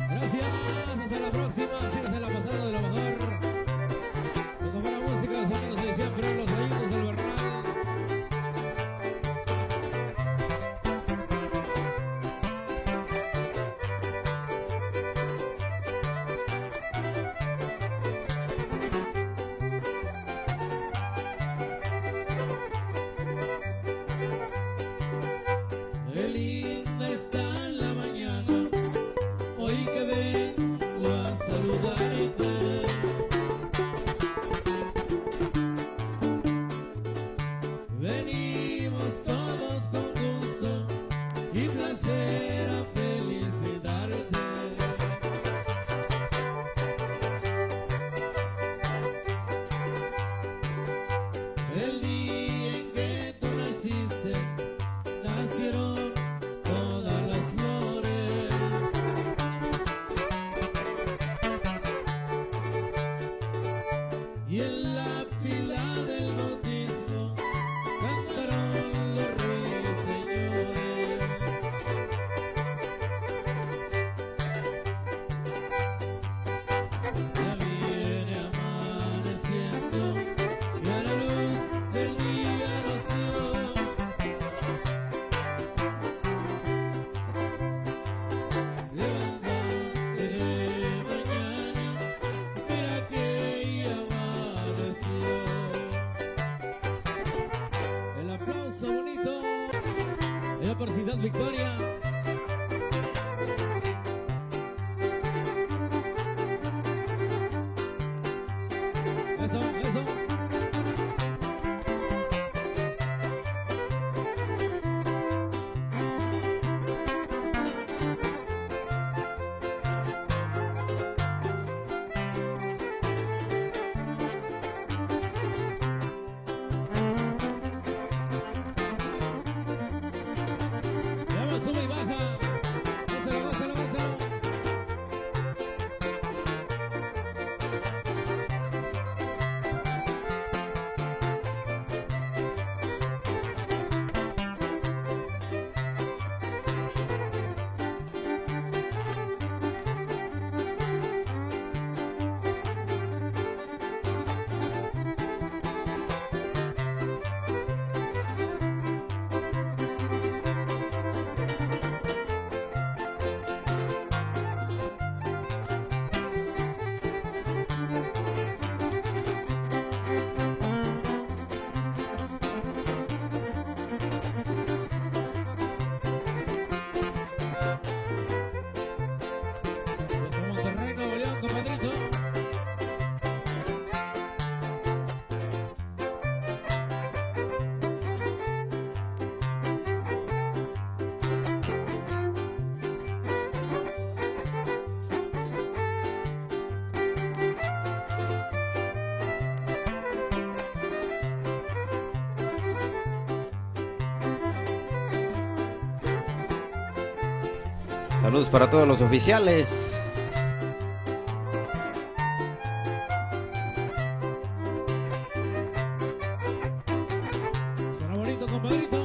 Gracias, hasta la próxima, síganse la pasada de lo mejor. Cuando fue la música, los amigos de siempre, los gallitos del Bernal. Qué linda está la mañana, hoy que vengo a saludarte. Venimos todos con gusto y placer a felicitarte. El día en que tú naciste, nacieron todas las flores. Y en la pila del bautismo cantaron los ruiseñores. Ya viene amaneciendo y a la luz del día nos dio. Levántate de mañana, mira que ya amaneció. El aplauso bonito, allá por Ciudad Victoria. Eso, eso. Ya va, sube y baja. Gózalo, gózalo, gózalo. Desde Monterrey, Nuevo León, compadrito. Saludos para todos los oficiales. Suena bonito, compadrito.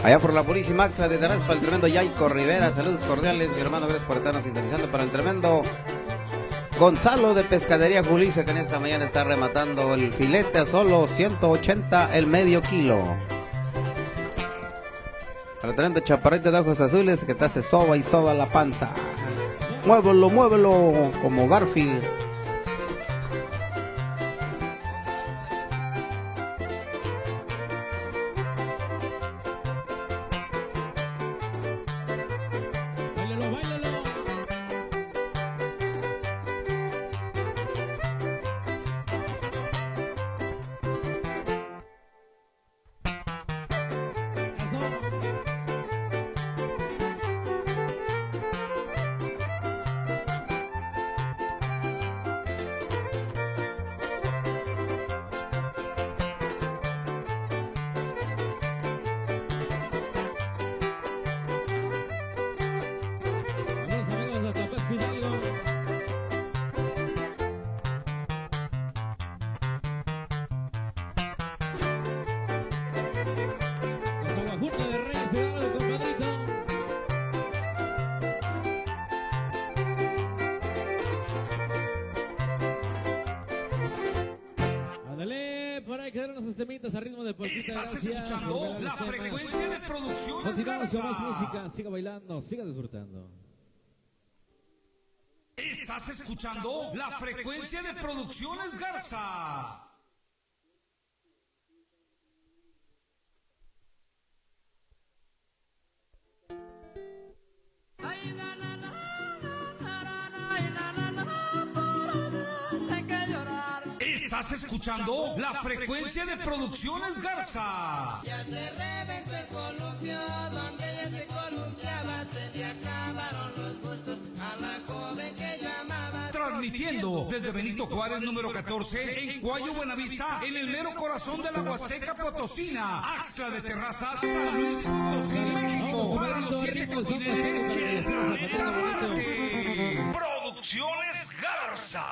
Allá por la Purísima Axa de Taraspa, el tremendo Yaico Rivera. Saludos cordiales, mi hermano. Gracias por estarnos sintonizando para el tremendo Gonzalo de Pescadería Julissa, que en esta mañana está rematando el filete a solo 180 el medio kilo. Para el tremendo Chaparrito de ojos azules, que te hace soba y soba la panza. Muévelo, muévelo, como Garfield. Báilalo, báilalo. Saludos amigos de Tapasco Hidalgo. Hasta Guajunta de Reyes Hidalgo, compadrito. Ándale, por ahí quedaron los temitas a ritmo de Paquita. Estás Gracias escuchando por ver la los temas. frecuencia de producciones Continuamos con más Garza. música. Siga bailando, siga disfrutando. Estás escuchando la frecuencia de producciones Garza. Estás escuchando la frecuencia de producciones Garza. Ya se reventó el columpio, donde ella se columpiaba, se le acabaron los gustos a la joven que yo amaba. Transmitiendo desde Benito Juárez número 14 en Cuayo Buenavista, en el mero corazón de la Huasteca Potosina, Axtla de Terrazas, San Luis Potosí, México, para los 7 continentes y el planeta Marte. Producciones Garza.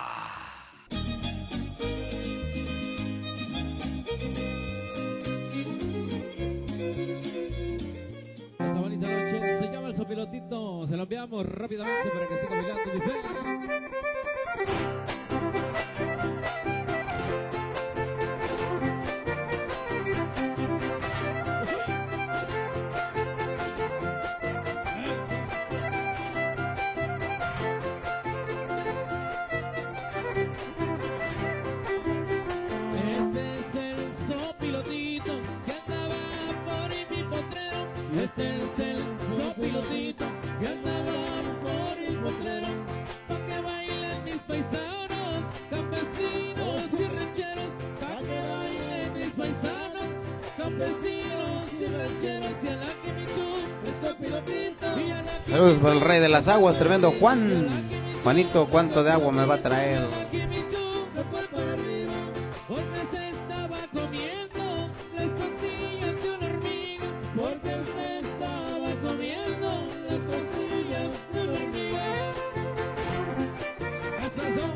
Esta bonita noche se llama el sopilotito. Se lo enviamos rápidamente para que siga bailando. Dice. Este es el sopilotito que andaba por mi potrero. Este es el sopilotito que andaba por mi potrero. Pa' que bailen mis paisanos, campesinos y rancheros. Pa' que bailen mis paisanos, campesinos y rancheros. Y a la que me chupe el sopilotito. Y a la que Saludos para el rey de las aguas, tremendo Juan. Juanito, ¿cuánto de agua me va a traer? se fue para arriba porque se estaba comiendo las costillas de una hormiga, porque se estaba comiendo las costillas de una hormiga. Eso es todo.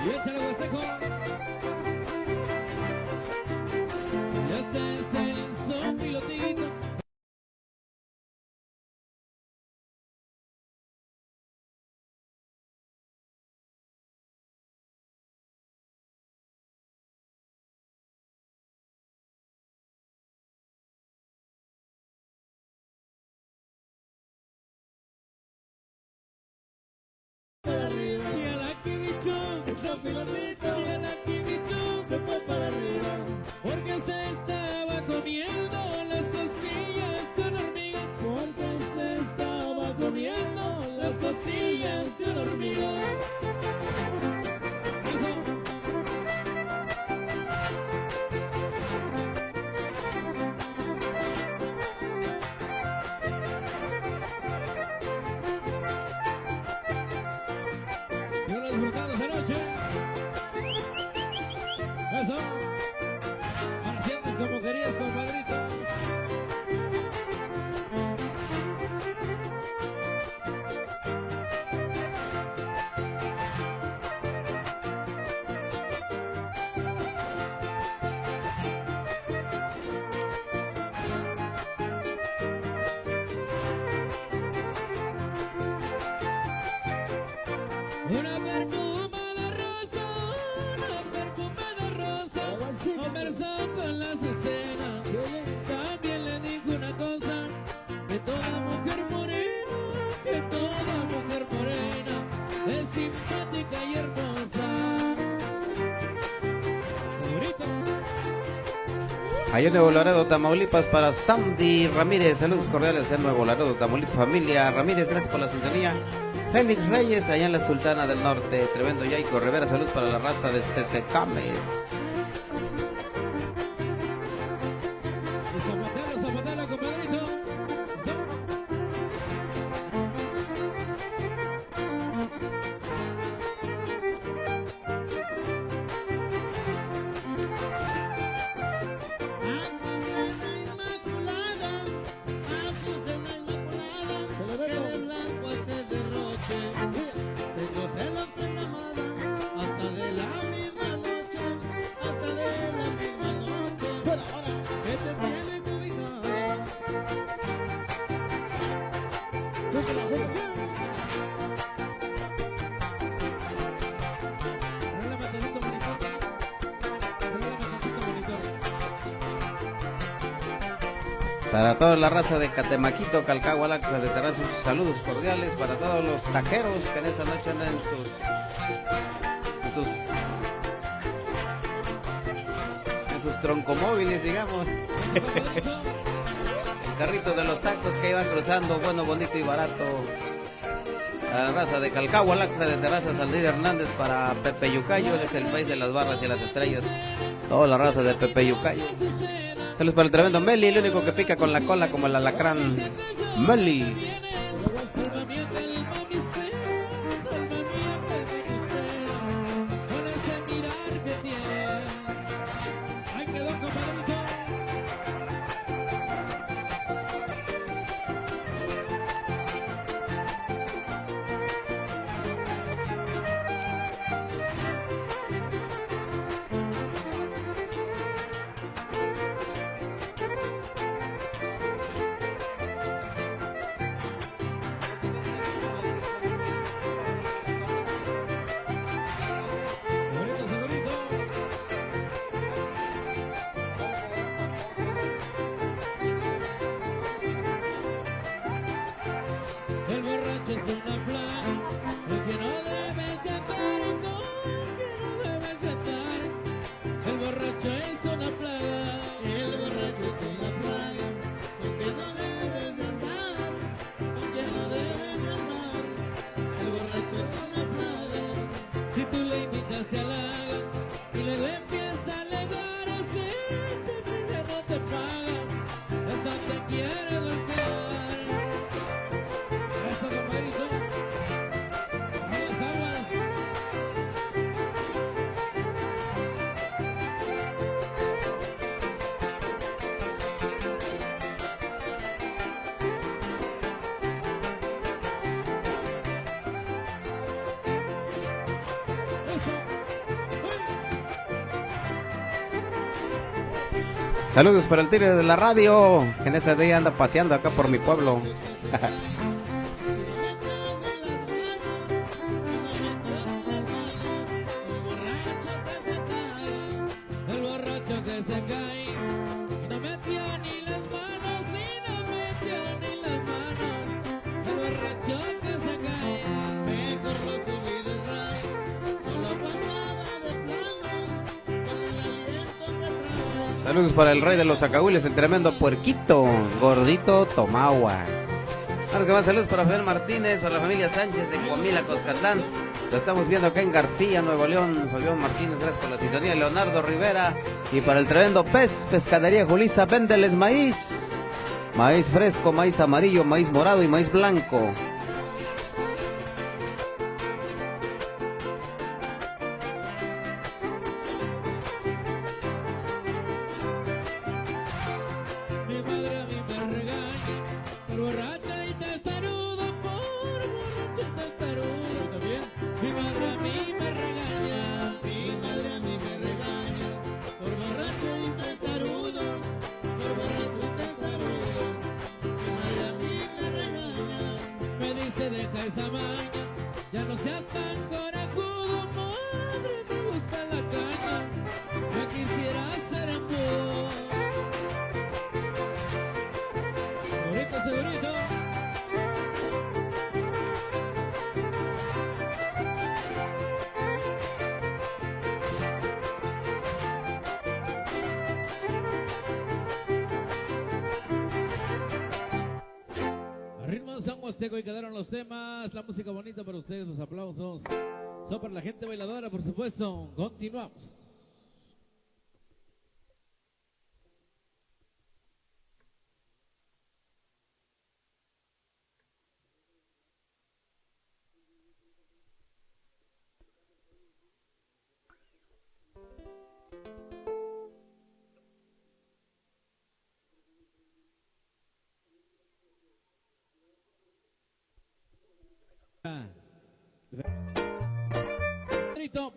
Y échale, Huasteco. Una perfumada rosa, una perfumada rosa, conversó con la Azucena. También le dijo una cosa, que toda mujer morena, que toda mujer morena es simpática y hermosa. Segurito. Allá en Nuevo Laredo, Tamaulipas, para Sandy Ramírez. Saludos cordiales en Nuevo Laredo, Tamaulipas. Familia Ramírez, gracias por la sintonía. Félix Reyes, allá en la Sultana del Norte. Tremendo Yaico Rivera, saludos para la raza de Cececame. Zapatero, zapatero, compadrito. Azucena Inmaculada, Azucena Inmaculada, Se le que ve de todo. blanco hace derroche. Tengo celos, prenda amada, hasta de la misma noche, hasta de la misma noche, Fuera, ahora. que te tiene cobijada. Júgala, júgala. Regálame tantito monitor. Regálame tantito monitor. Para toda la raza de Catemaquito, Calcagua, Laxa de Terraza, muchos saludos cordiales para todos los taqueros que en esta noche andan en sus troncomóviles, digamos. El carrito de los tacos que iban cruzando, bueno, bonito y barato. A la raza de Calcagua, Laxa de Terraza, Saldir Hernández para Pepe Yucayo, desde el país de las barras y las estrellas. Toda la raza de Pepe Yucayo. Saludos para el tremendo Meli, el único que pica con la cola como el alacrán. Meli. Sálvame del mami espera, sálvame del mami espera, con ese mirar que tienes. Ahí quedó, compadrito. Segurito, segurito. El borracho es una plaga, con que no debes de estar y con que no debes de estar. El borracho es una plaga, El borracho es una plaga, con que no debes de andar, con que no debes de andar. El borracho es una plaga. si tú le invitas te halaga y luego empieza a alegar, si te pide no te paga, hasta te quiere golpear. Eso, compadrito. Aguas, aguas. Saludos para el tigre de la radio, que en ese día anda paseando acá por mi pueblo. El borracho que se cae y no metió ni las manos, y no metió ni las manos. El borracho que se cae, Mejor lo subí del ray, no lo pasaba de plano, con el aliento que trae. Saludos para el rey de los acahuiles, el tremendo puerquito, gordito Tomagua. Claro que más saludos para Fidel Martínez, para la familia Sánchez de Coamila, Coscatlán. Lo estamos viendo acá en García, Nuevo León. Fabián Martínez, gracias por la sintonía. Leonardo Rivera. Y para el tremendo pez, Pescadería Julisa, véndeles maíz. Maíz fresco, maíz amarillo, maíz morado y maíz blanco. mi madre a mí me regaña por borracha y testarudo, por borracho y testarudo. ¿También? Mi madre a mí me regaña, Mi madre a mí me regaña, por borracho y testarudo, por borracho y testarudo. Mi madre a mí me regaña. me dice deja esa maña, ya no seas tan Huasteco y quedaron los temas, la música bonita para ustedes, los aplausos. Son para la gente bailadora, por supuesto. Continuamos.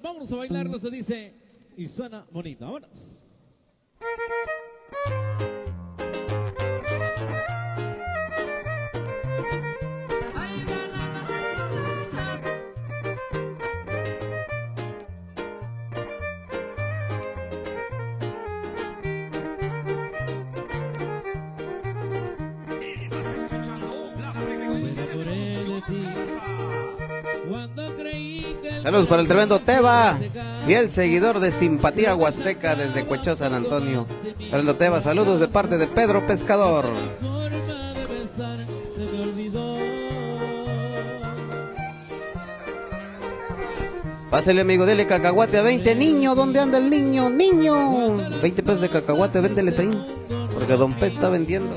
Vámonos a bailarlo, se dice, y suena bonito. Vámonos. Estás escuchando la frecuencia de producción Garza. Cuando creí que Saludos para el tremendo Teba, fiel seguidor de Simpatía Huasteca desde Cuechó, San Antonio. Tremendo Teba, saludos de parte de Pedro Pescador. forma de besar se me olvidó. Pásale, amigo, dele cacahuate a 20, niño, ¿dónde anda el niño? Niño, 20 pesos de cacahuate, véndeles ahí, porque Don Pez está vendiendo.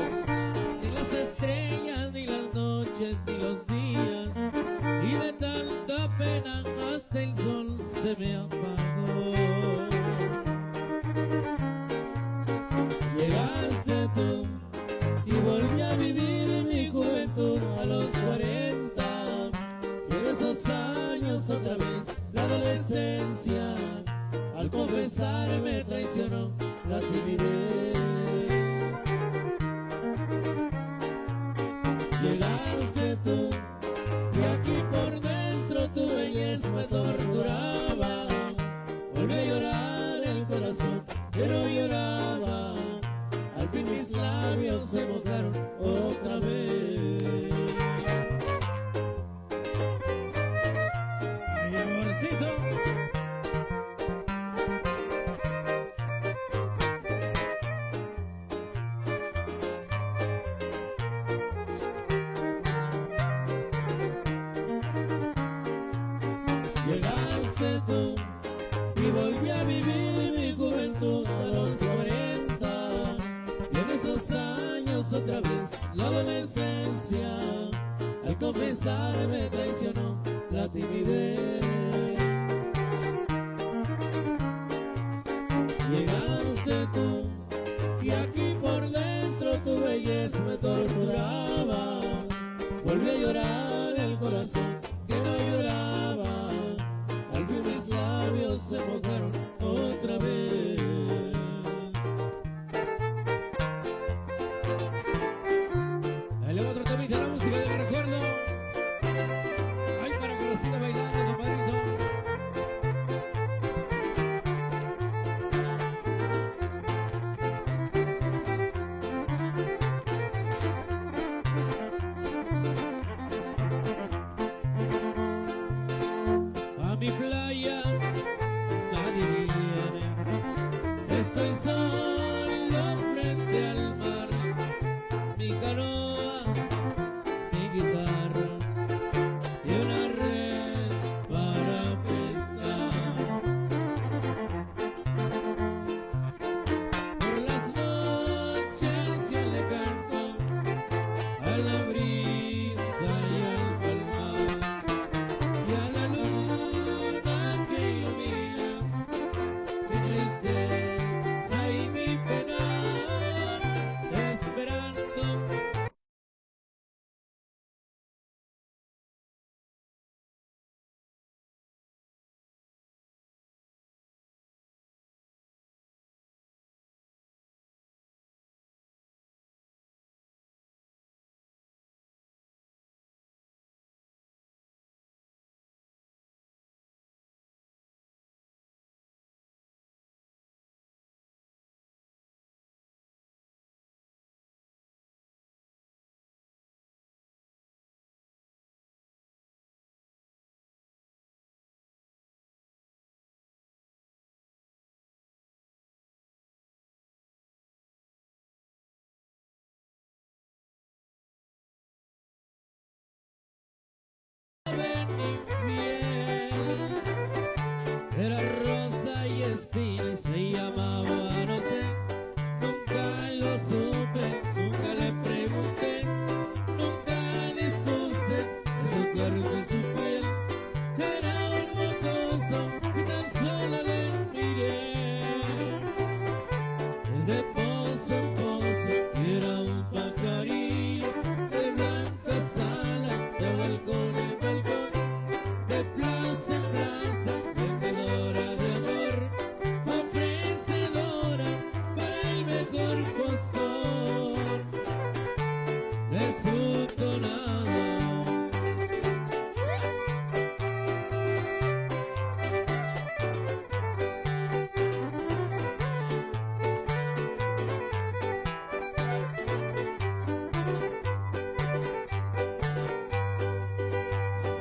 Ni las estrellas, ni las noches, ni los días, y de tanta pena hasta el sol se me apagó. Llegaste tú y volví a vivir mi juventud a los 40, y en esos años otra vez la adolescencia, al confesar me traicionó la timidez. Llegaste tú y aquí por dentro tu belleza me torturaba. Volví a llorar el corazón que no lloraba. Al fin mis labios se mojaron otra vez. Ay, amorcito. Llegaste tú y volví a vivir mi juventud a los 40, y en esos años otra vez la adolescencia, al confesar me traicionó la timidez. Llegaste tú y aquí por dentro tu belleza me torturaba. Volví a llorar el corazón que no lloraba. Al fin mis labios se mojaron otra vez. Dale otro temita, la música del recuerdo. Ay, para que lo siga bailando, compadrito. A mi playa nadie de su tonada.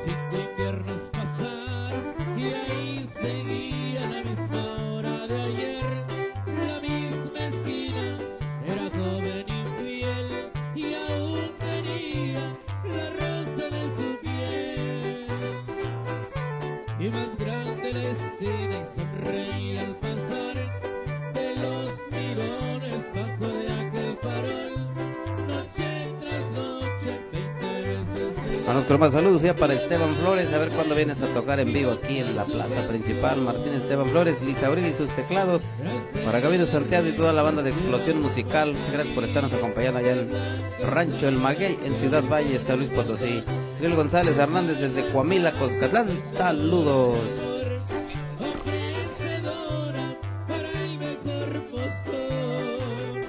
Cinco inviernos pasaron y ahí seguía la misma hora de ayer, la misma esquina, era joven infiel y aún tenía la rosa de su piel. Y más grande la espina y sonreía al pasar de los mirones bajo de aquel farol, noche tras noche, 20 veces se Vamos con más saludos ya para Esteban Flores, a ver cuándo vienes a tocar en vivo aquí en la plaza principal. Martín Esteban Flores, Lisa Abril y sus teclados, para Gabino Santiago y toda la banda de Explosión Musical. Muchas gracias por estarnos acompañando allá en Rancho El Maguey, en Ciudad Valle, San Luis Potosí. Miguel González Hernández desde Coamila, Coscatlán, saludos. ofrecedora para el mejor postor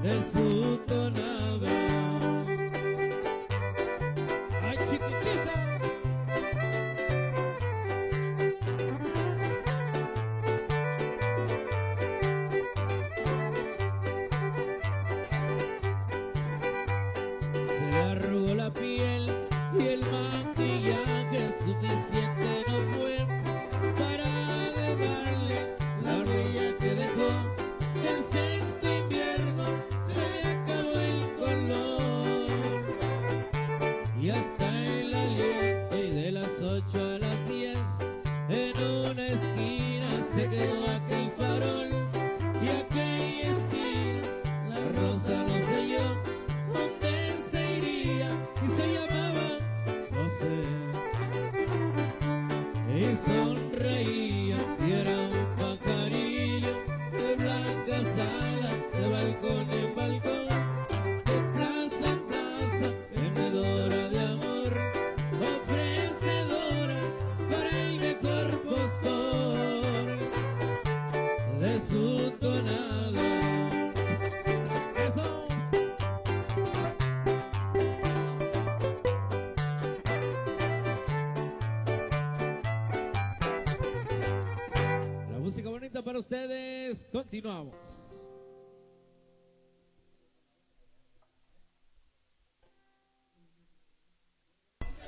de su tonada. ¡Ay, chiquitita! Se le arrugó la piel y el maquillaje suficiente no fue para dejarle la orilla que dejó. El sexto invierno se le acabó el color y hasta el aliento, y de las 8 a las 10 en una esquina se quedó aquel farol y aquella esquina la rosa no sé yo dónde se iría y se llamaba José y sonreía y era un pajarillo de blancas alas, de balcón en balcón, de plaza en plaza, tenedora de amor, ofrecedora para el mejor postor de su tonada. Eso. La música bonita para ustedes. Continuamos.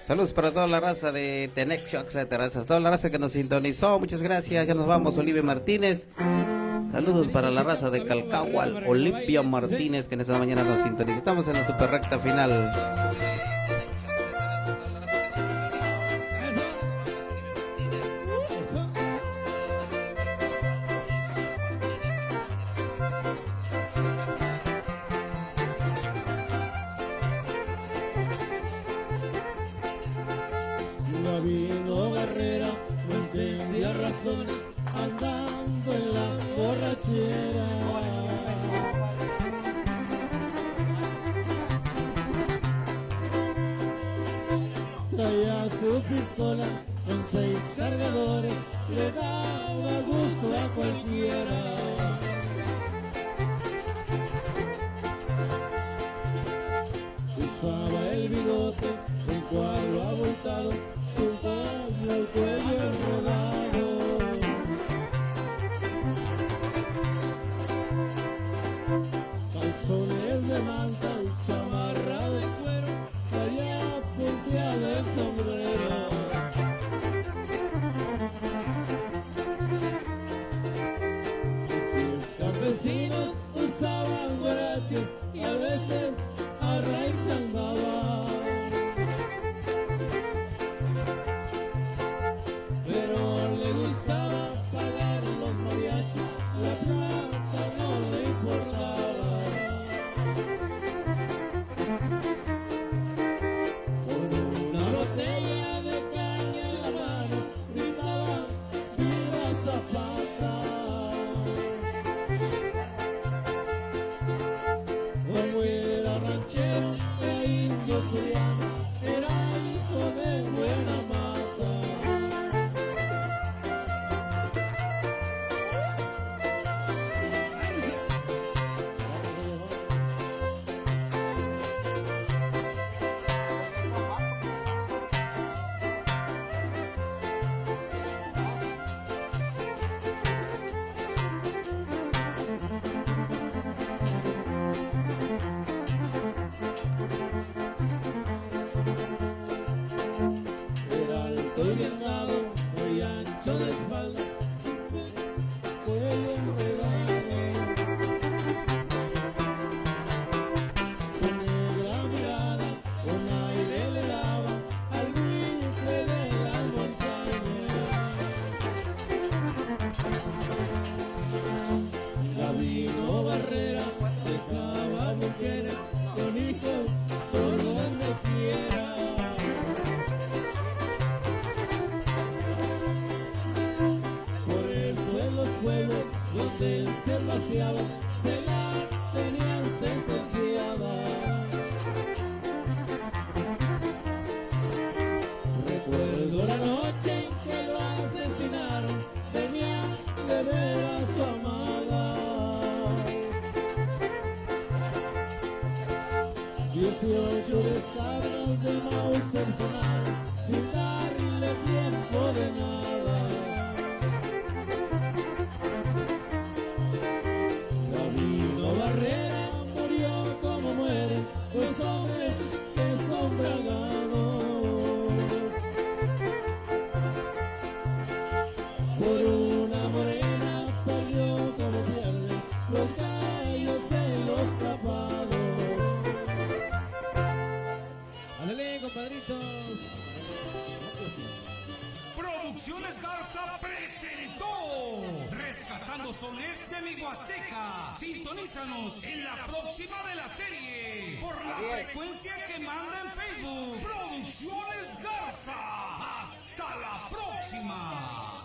Saludos para toda la raza de Tenexio, Axla de Terrazas, toda la raza que nos sintonizó, muchas gracias, ya nos vamos. Olivia Martínez, saludos para la raza de Calcahual, Olimpia Martínez, que en esta mañana nos sintonizó. Estamos en la super recta final. Gabino Barrera no entendía razones andando en la borrachera. Traía su pistola con 6 cargadores, le daba gusto a cualquiera. Usaba el bigote, el cuadro abultado, su pueblo al cuello enredado. Calzones de manta y chamarra de cuero, traía punteado el sombrero. Sus campesinos usaban guaraches y a veces a raíz andaba. Pero le gustaba pagar los mariachis, la plata no le importaba. Con una botella de caña en la mano, gritaba ¡Viva Zapata! Como era ranchero, era indio zuliano, era hijo de buena mata. 18 descargas de Mauser sonaron sin darle tiempo de nada. Gabino Barrera murió como mueren los hombres que son bragados. Por una morena perdió como pierden los gallos en los tapados. ¡Alele, compadritos! Producciones Garza presentó Rescatando Sones de mi Huasteca. Sintonízanos en la próxima de la serie por la frecuencia que manda en Facebook. Producciones Garza. Hasta la próxima.